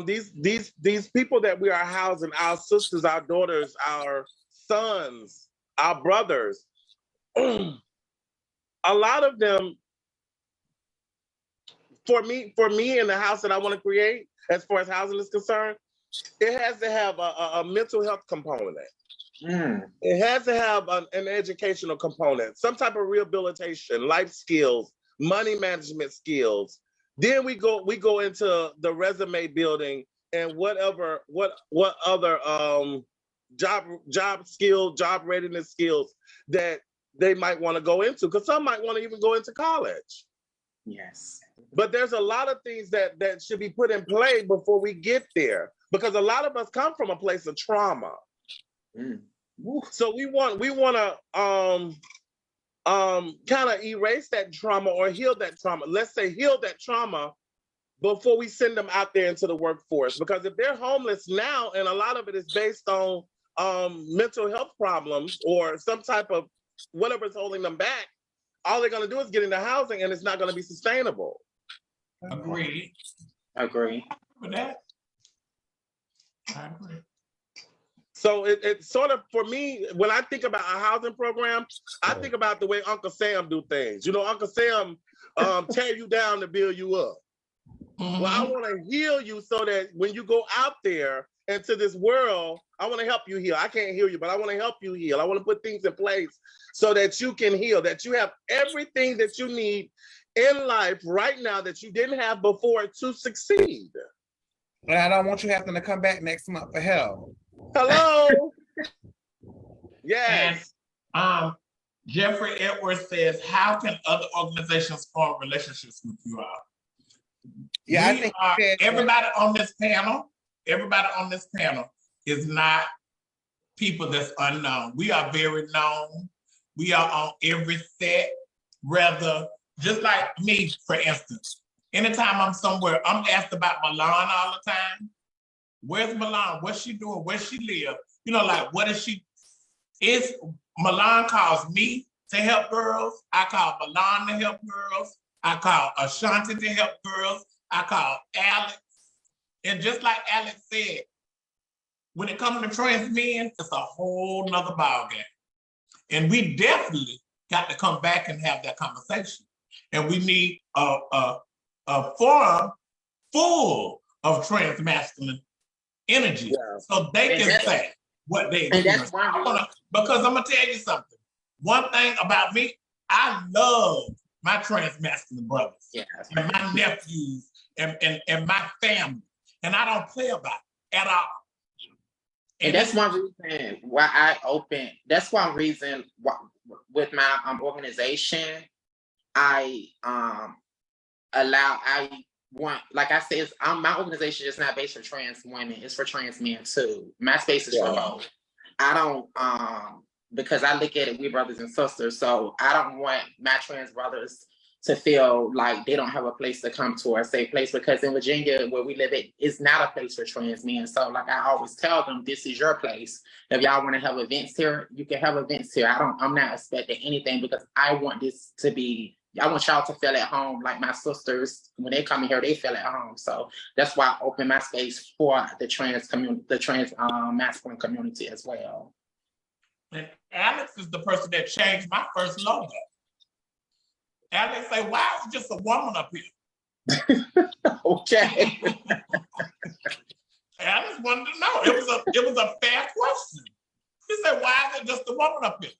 These people that we are housing, our sisters, our daughters, our sons, our brothers, a lot of them, for me in the house that I want to create, as far as housing is concerned, it has to have a mental health component. It has to have an educational component, some type of rehabilitation, life skills, money management skills. Then we go into the resume building and what other job skill, job readiness skills that they might want to go into, because some might want to even go into college. Yes. But there's a lot of things that should be put in play before we get there, because a lot of us come from a place of trauma. So we want to kind of erase that trauma or heal that trauma. Let's say heal that trauma before we send them out there into the workforce. Because if they're homeless now, and a lot of it is based on mental health problems or some type of whatever's holding them back, all they're going to do is get into housing, and it's not going to be sustainable. Agree. With that, I agree. So it's sort of, for me, when I think about a housing program, I think about the way Uncle Sam do things. Uncle Sam tear you down to build you up. Well, I want to heal you so that when you go out there into this world, I want to help you heal. I can't heal you, but I want to help you heal. I want to put things in place so that you can heal, that you have everything that you need in life right now that you didn't have before to succeed. And I don't want you having to come back next month for help. Hello. Yes. And Jeffrey Edwards says, how can other organizations form relationships with you all? Yeah, I think everybody on this panel is not people that's unknown. We are very known. We are on every set, rather, just like me, for instance. Anytime I'm somewhere, I'm asked about Milan all the time. Where's Milan? What's she doing? Where she live? You know, like, what is she? Milan calls me to help girls. I call Milan to help girls. I call Ashanti to help girls. I call Alex. And just like Alex said, when it comes to trans men, it's a whole nother ballgame. And we definitely got to come back and have that conversation. And we need a forum full of trans masculine energy, so they can say what they experience. Because I'm gonna tell you something. One thing about me, I love my trans masculine brothers and my nephews and my family, and I don't play about it at all. And that's one reason why I open. That's one reason why, with my organization, I want, like I said, my organization is not based for trans women. It's for trans men too. My space is for both. I don't because I look at it, we brothers and sisters. So I don't want my trans brothers to feel like they don't have a place to come to or a safe place, because in Virginia, where we live, it's not a place for trans men. So like I always tell them, this is your place. If y'all want to have events here, you can have events here. I'm not expecting anything, because I want this to be, I want y'all to feel at home. Like my sisters, when they come in here, they feel at home. So that's why I open my space for the trans community, the trans masculine community as well. And Alex is the person that changed my first logo. Alex say, why is just a woman up here? Okay. Alex wanted to know. It was a fair question. He said, why is it just a woman up here?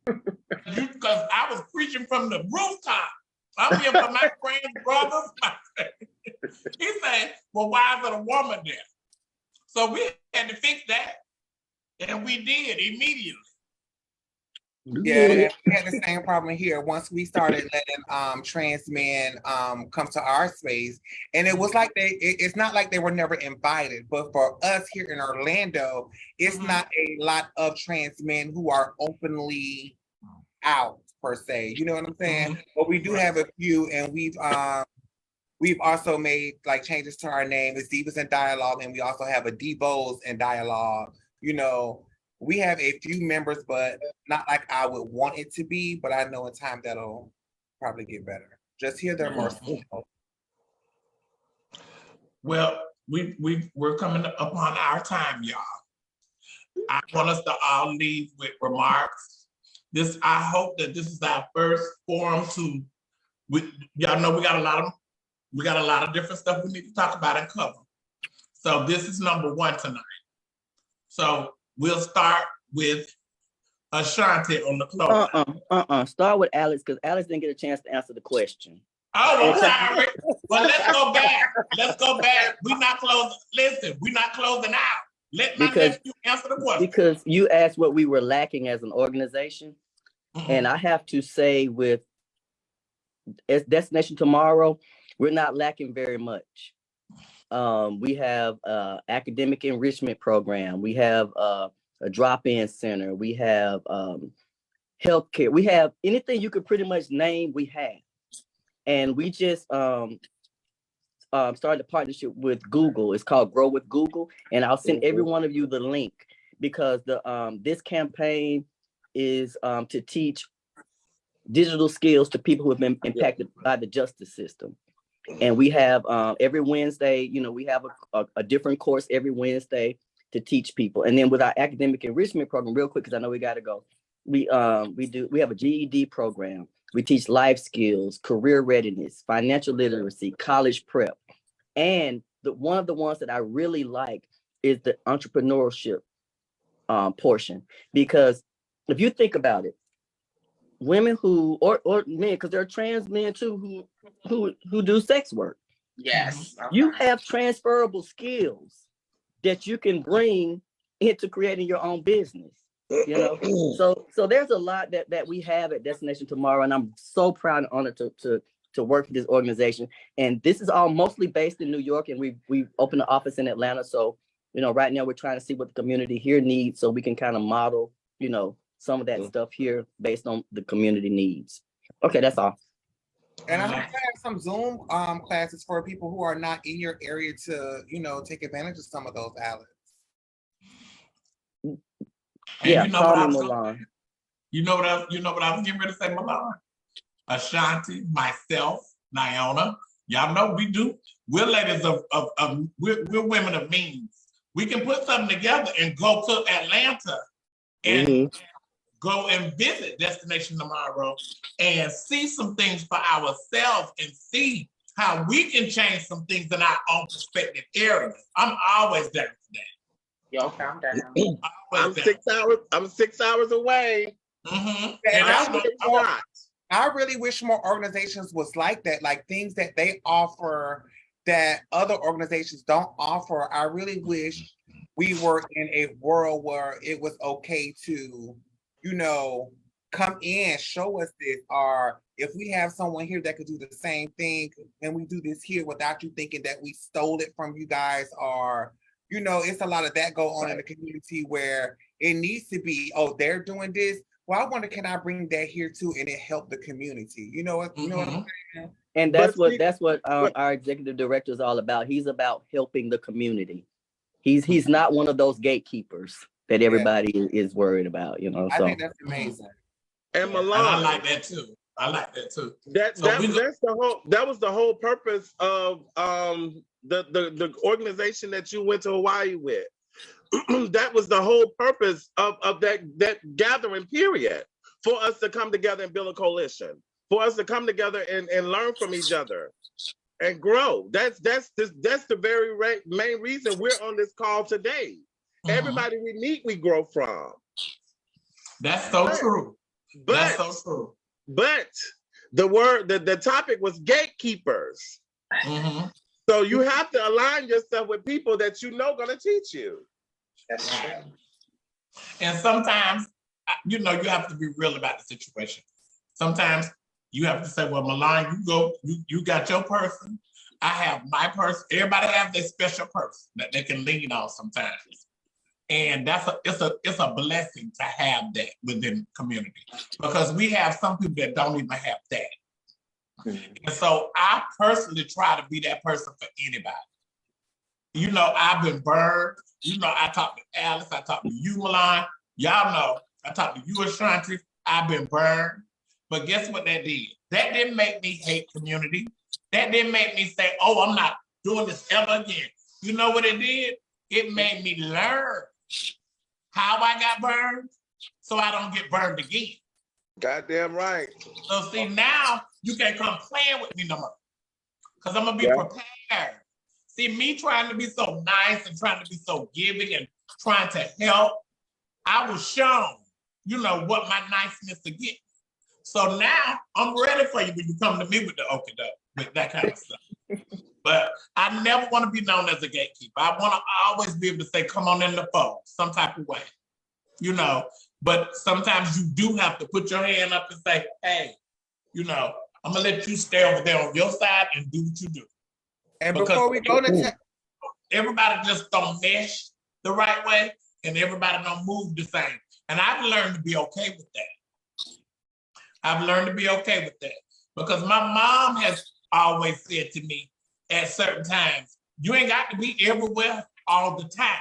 Because I was preaching from the rooftop. I'm here for my friends, brothers. He said, well, why is it a woman there? So we had to fix that. And we did immediately. Yeah, we had the same problem here once we started letting trans men come to our space. And it was like it's not like they were never invited, but for us here in Orlando, it's not a lot of trans men who are openly out per se. You know what I'm saying? But we do have a few, and we've also made like changes to our name. It's Divas in Dialogue, and we also have a Devos in Dialogue. You know, we have a few members, but not like I would want it to be. But I know in time that'll probably get better. Just hear their more. Well, we're coming up on our time, y'all. I want us to all leave with remarks. I hope that this is our first forum to. Y'all know we got a lot of different stuff we need to talk about and cover. So this is number one tonight. So we'll start with Ashanti on the close. Start with Alex, because Alex didn't get a chance to answer the question. Oh, I'm sorry. Well, let's go back. We're not closing. Listen, we're not closing out. Let my nephew answer the question. Because you asked what we were lacking as an organization. And I have to say, with Destination Tomorrow, we're not lacking very much. We have academic enrichment program. We have a drop-in center. We have healthcare. We have anything you could pretty much name, we have. And we just started a partnership with Google. It's called Grow with Google. And I'll send every one of you the link, because this campaign is to teach digital skills to people who have been impacted by the justice system. And we have every Wednesday, we have a different course every Wednesday to teach people. And then with our academic enrichment program, real quick, because I know we got to go. We have a GED program. We teach life skills, career readiness, financial literacy, college prep. And one of the ones that I really like is the entrepreneurship portion. Because if you think about it, women who, or men, because there are trans men too who do sex work. Yes. You have transferable skills that you can bring into creating your own business. You know, so there's a lot that we have at Destination Tomorrow, and I'm so proud and honored to work for this organization. And this is all mostly based in New York, and we've opened an office in Atlanta. So, you know, right now we're trying to see what the community here needs, so we can kind of model, you know, some of that stuff here based on the community needs. Okay, that's all. And I hope you have some Zoom classes for people who are not in your area to, you know, take advantage of some of those outlets. Yeah, you know call what me I was Milan. You know what I was getting ready to say, Milan? Ashanti, myself, Nyona. Y'all know we're ladies we're women of means. We can put something together and go to Atlanta and go and visit Destination Tomorrow and see some things for ourselves and see how we can change some things in our own perspective areas. I'm always down for that. Yo, calm down. I'm 6 hours away. And I really wish more organizations was like that, like things that they offer that other organizations don't offer. I really wish we were in a world where it was okay to, you know, come in, show us this, or if we have someone here that could do the same thing, and we do this here without you thinking that we stole it from you guys, or, you know, it's a lot of that go on in the community where it needs to be, oh, they're doing this. Well, I wonder, can I bring that here too, and it help the community? You know what? You know what I'm saying? And that's what our executive director is all about. He's about helping the community. He's not one of those gatekeepers that everybody is worried about. You know, I think that's amazing. And Milan, I like that too. That was the whole purpose of the organization that you went to Hawaii with. That was the whole purpose of that gathering period, for us to come together and build a coalition, for us to come together and learn from each other and grow. That's the very main reason we're on this call today. Everybody we meet, we grow from. That's so true. That's so true. But the topic was gatekeepers. So you have to align yourself with people that you know gonna teach you. That's true. And sometimes, you know, you have to be real about the situation. Sometimes you have to say, well, Milan, you got your person. I have my person. Everybody have their special person that they can lean on sometimes. And it's a blessing to have that within the community, because we have some people that don't even have that. And so I personally try to be that person for anybody. You know, I've been burned. You know, I talked to Alice, I talked to you, Milan. Y'all know, I talked to you, Ashanti. I've been burned. But guess what that did? That didn't make me hate community. That didn't make me say, oh, I'm not doing this ever again. You know what it did? It made me learn how I got burned so I don't get burned again. Goddamn right. So see, now you can't come playing with me no more, because I'm going to be prepared. See, me trying to be so nice and trying to be so giving and trying to help, I was shown, you know, what my niceness to get. So now I'm ready for you when you come to me with the okie doke, with that kind of stuff. But I never want to be known as a gatekeeper. I want to always be able to say, come on in the fold, some type of way, you know. But sometimes you do have to put your hand up and say, hey, you know, I'm going to let you stay over there on your side and do what you do. And because before we go to everybody just don't mesh the right way, and everybody don't move the same. And I've learned to be okay with that. I've learned to be okay with that, because my mom has always said to me at certain times, you ain't got to be everywhere all the time.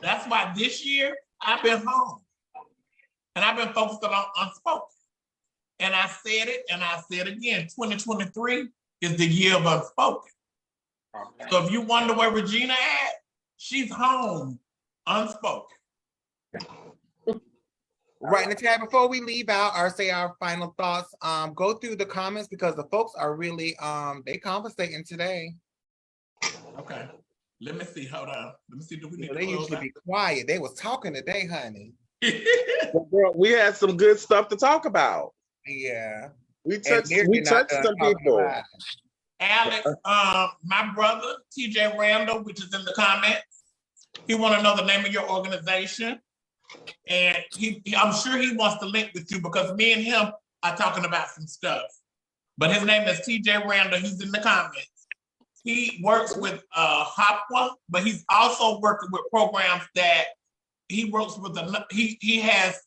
That's why this year I've been home and I've been focused on Unspoken. And I said it and I said again, 2023 is the year of Unspoken. Okay. So if you wonder where Regina at, she's home, Unspoken. Right, Natalia, before we leave out or say our final thoughts, go through the comments, because the folks are really, they conversating today. Okay, let me see, hold on. Let me see, do we need to They usually be quiet. They was talking today, honey. Well, we had some good stuff to talk about. Yeah. We touched some people. Alex, my brother, TJ Randall, which is in the comments. He want to know the name of your organization. And I'm sure he wants to link with you because me and him are talking about some stuff. But his name is TJ Randall. He's in the comments. He works with Hopwa, but he's also working with programs that he works with. He has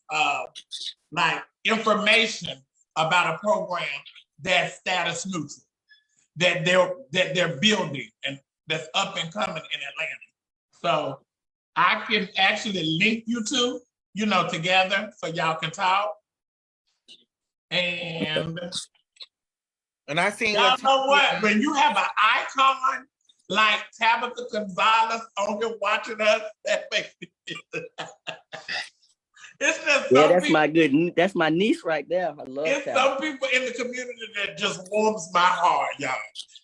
like information about a program that's status neutral, that they're building and that's up and coming in Atlanta. So I can actually link you two, together so y'all can talk. And I seen y'all know what? When you have an icon like Tabitha Gonzalez on here watching us, that makes me feel it's just that's my niece right there. I love it's Tabitha. some people in the community that just warms my heart, y'all.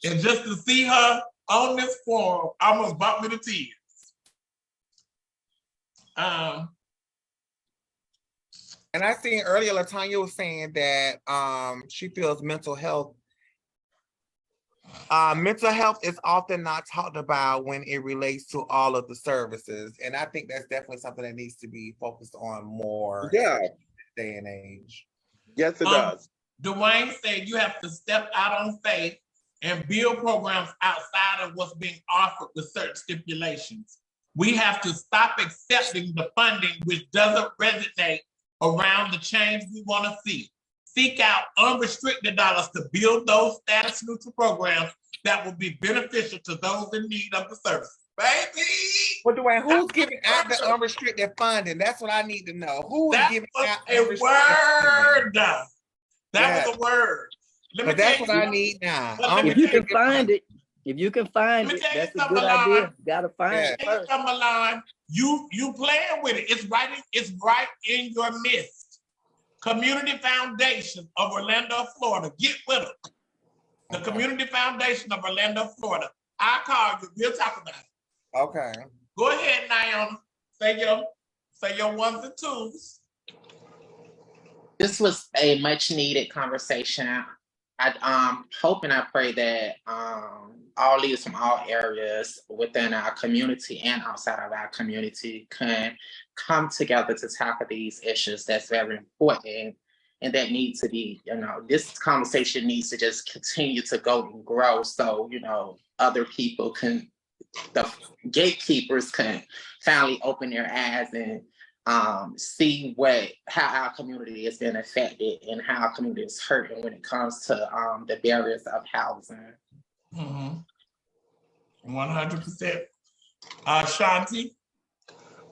And just to see her on this forum almost brought me to tears. And I seen earlier LaTanya was saying that she feels mental health is often not talked about when it relates to all of the services. And I think that's definitely something that needs to be focused on more day and age. Yes, it does. Dwayne said you have to step out on faith and build programs outside of what's being offered with certain stipulations. We have to stop accepting the funding which doesn't resonate around the change we want to see. Seek out unrestricted dollars to build those status neutral programs that will be beneficial to those in need of the service. Baby! Well, Dwayne, who's giving out the unrestricted funding? That's what I need to know. Who is giving out a word? That was a word. But that's what I need now. If you can find it, that's a good idea. You gotta find it first. Milan, you playing with it. It's right in your midst. Community Foundation of Orlando, Florida. Get with it. The Community Foundation of Orlando, Florida. I'll call you. We'll talk about it. Okay. Go ahead, Naomi. Say your ones and twos. This was a much needed conversation. I hope and I pray that all leaders from all areas within our community and outside of our community can come together to tackle these issues that's very important and that need to be, this conversation needs to just continue to go and grow so, other people can, the gatekeepers can finally open their eyes and see how our community has been affected and how our community is hurting when it comes to the barriers of housing. 100%. Shanti?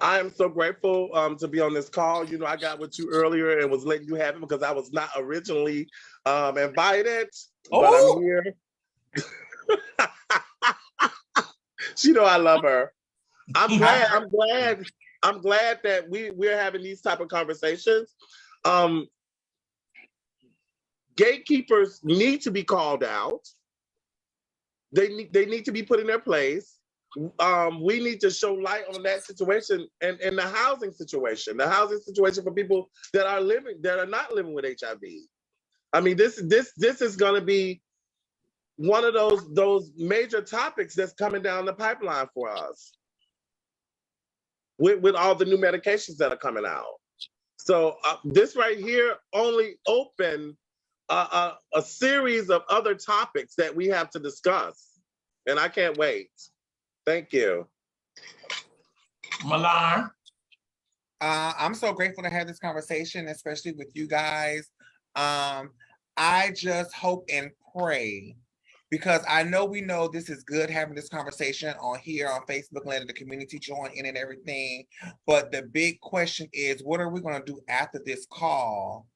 I am so grateful to be on this call. I got with you earlier and was letting you have it because I was not originally invited, but I'm here. She know I love her. I'm glad that we're having these type of conversations. Gatekeepers need to be called out. They need to be put in their place. We need to show light on that situation and the housing situation for people that are not living with HIV. I mean, this is going to be one of those major topics that's coming down the pipeline for us with all the new medications that are coming out. So this right here only opened a series of other topics that we have to discuss, and I can't wait. Thank you. Malar? I'm so grateful to have this conversation, especially with you guys. I just hope and pray, because we know this is good having this conversation on here on Facebook, letting the community join in and everything. But the big question is, what are we going to do after this call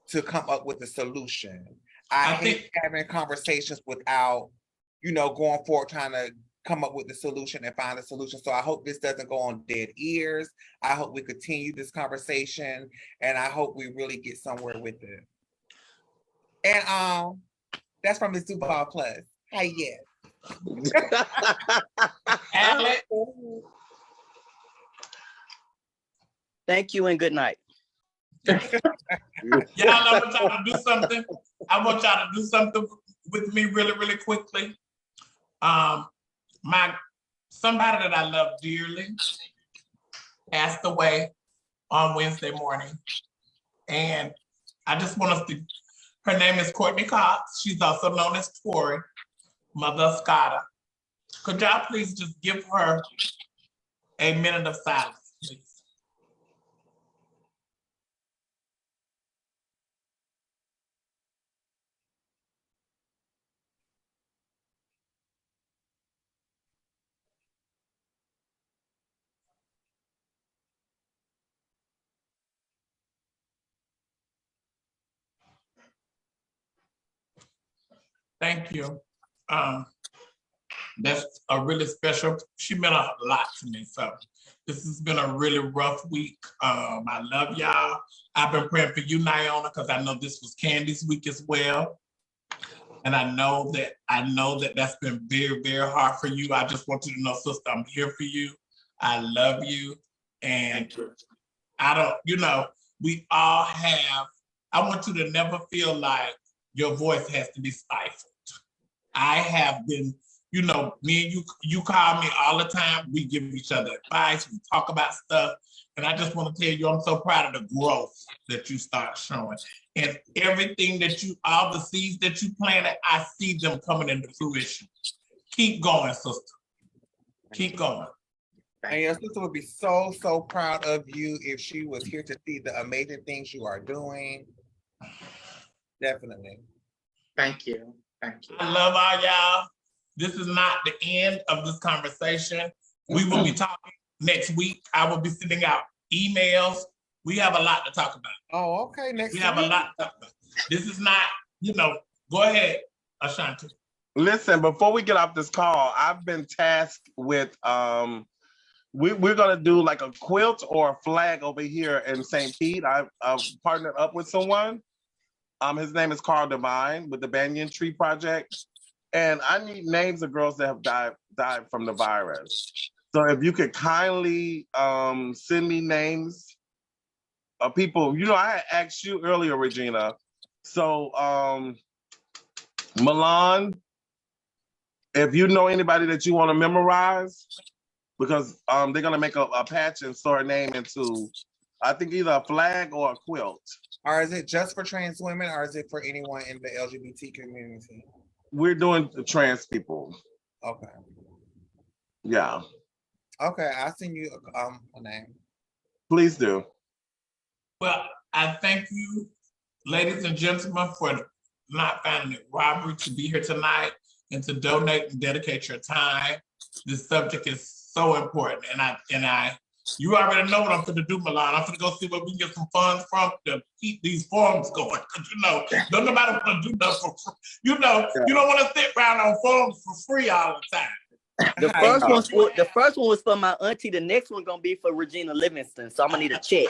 to come up with a solution? I hate having conversations without, going forward, trying to come up with the solution and find a solution. So I hope this doesn't go on dead ears. I hope we continue this conversation, and I hope we really get somewhere with it. And that's from Miss Duval Plus. Hi, yes. Alex? Thank you and good night. Y'all, I want y'all to do something. I want y'all to do something with me really, really quickly. Somebody that I love dearly passed away on Wednesday morning. And I just want us to, her name is Courtney Cox. She's also known as Tori, mother of Scotta. Could y'all please just give her a minute of silence, please? Thank you. That's a really special, she meant a lot to me. So this has been a really rough week. I love y'all. I've been praying for you, Nyona, because I know this was Candy's week as well. And I know that that's been very, very hard for you. I just want you to know, sister, I'm here for you. I love you. And we all have, I want you to never feel like your voice has to be stifled. I have been, me and you call me all the time. We give each other advice. We talk about stuff. And I just want to tell you, I'm so proud of the growth that you start showing. And everything all the seeds that you planted, I see them coming into fruition. Keep going, sister. Keep going. And your sister would be so, so proud of you if she was here to see the amazing things you are doing. Definitely. Thank you. Thank you. I love all y'all. This is not the end of this conversation. We will be talking next week. I will be sending out emails. We have a lot to talk about. Oh, okay. We have a lot to talk about. This is not, go ahead, Ashanti. Listen, before we get off this call, I've been tasked with, we're gonna do like a quilt or a flag over here in St. Pete. I've partnered up with someone. His name is Carl Devine with the Banyan Tree Project. And I need names of girls that have died from the virus. So if you could kindly send me names of people, I had asked you earlier, Regina. So Milan, if you know anybody that you want to memorize, because they're gonna make a patch and store a name into, I think either a flag or a quilt. Or is it just for trans women, or is it for anyone in the LGBT community? We're doing the trans people. Okay. Yeah. Okay, I'll send you a name. Please do. Well, I thank you, ladies and gentlemen, for not finding it robbery to be here tonight and to donate and dedicate your time. This subject is so important, and you already know what I'm going to do, Milan. I'm going to go see where we can get some funds from to keep these forums going. Because, don't nobody want to do that for free. You don't want to sit around on forums for free all the time. The first one was for my auntie. The next one gonna be for Regina Livingston. So I'm gonna need a check.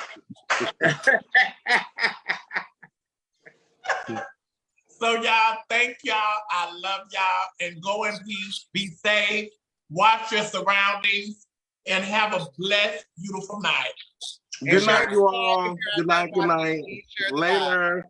So y'all, thank y'all. I love y'all. And go in peace. Be safe. Watch your surroundings. And have a blessed, beautiful night. Good night, you all. Good night. Good night. Later.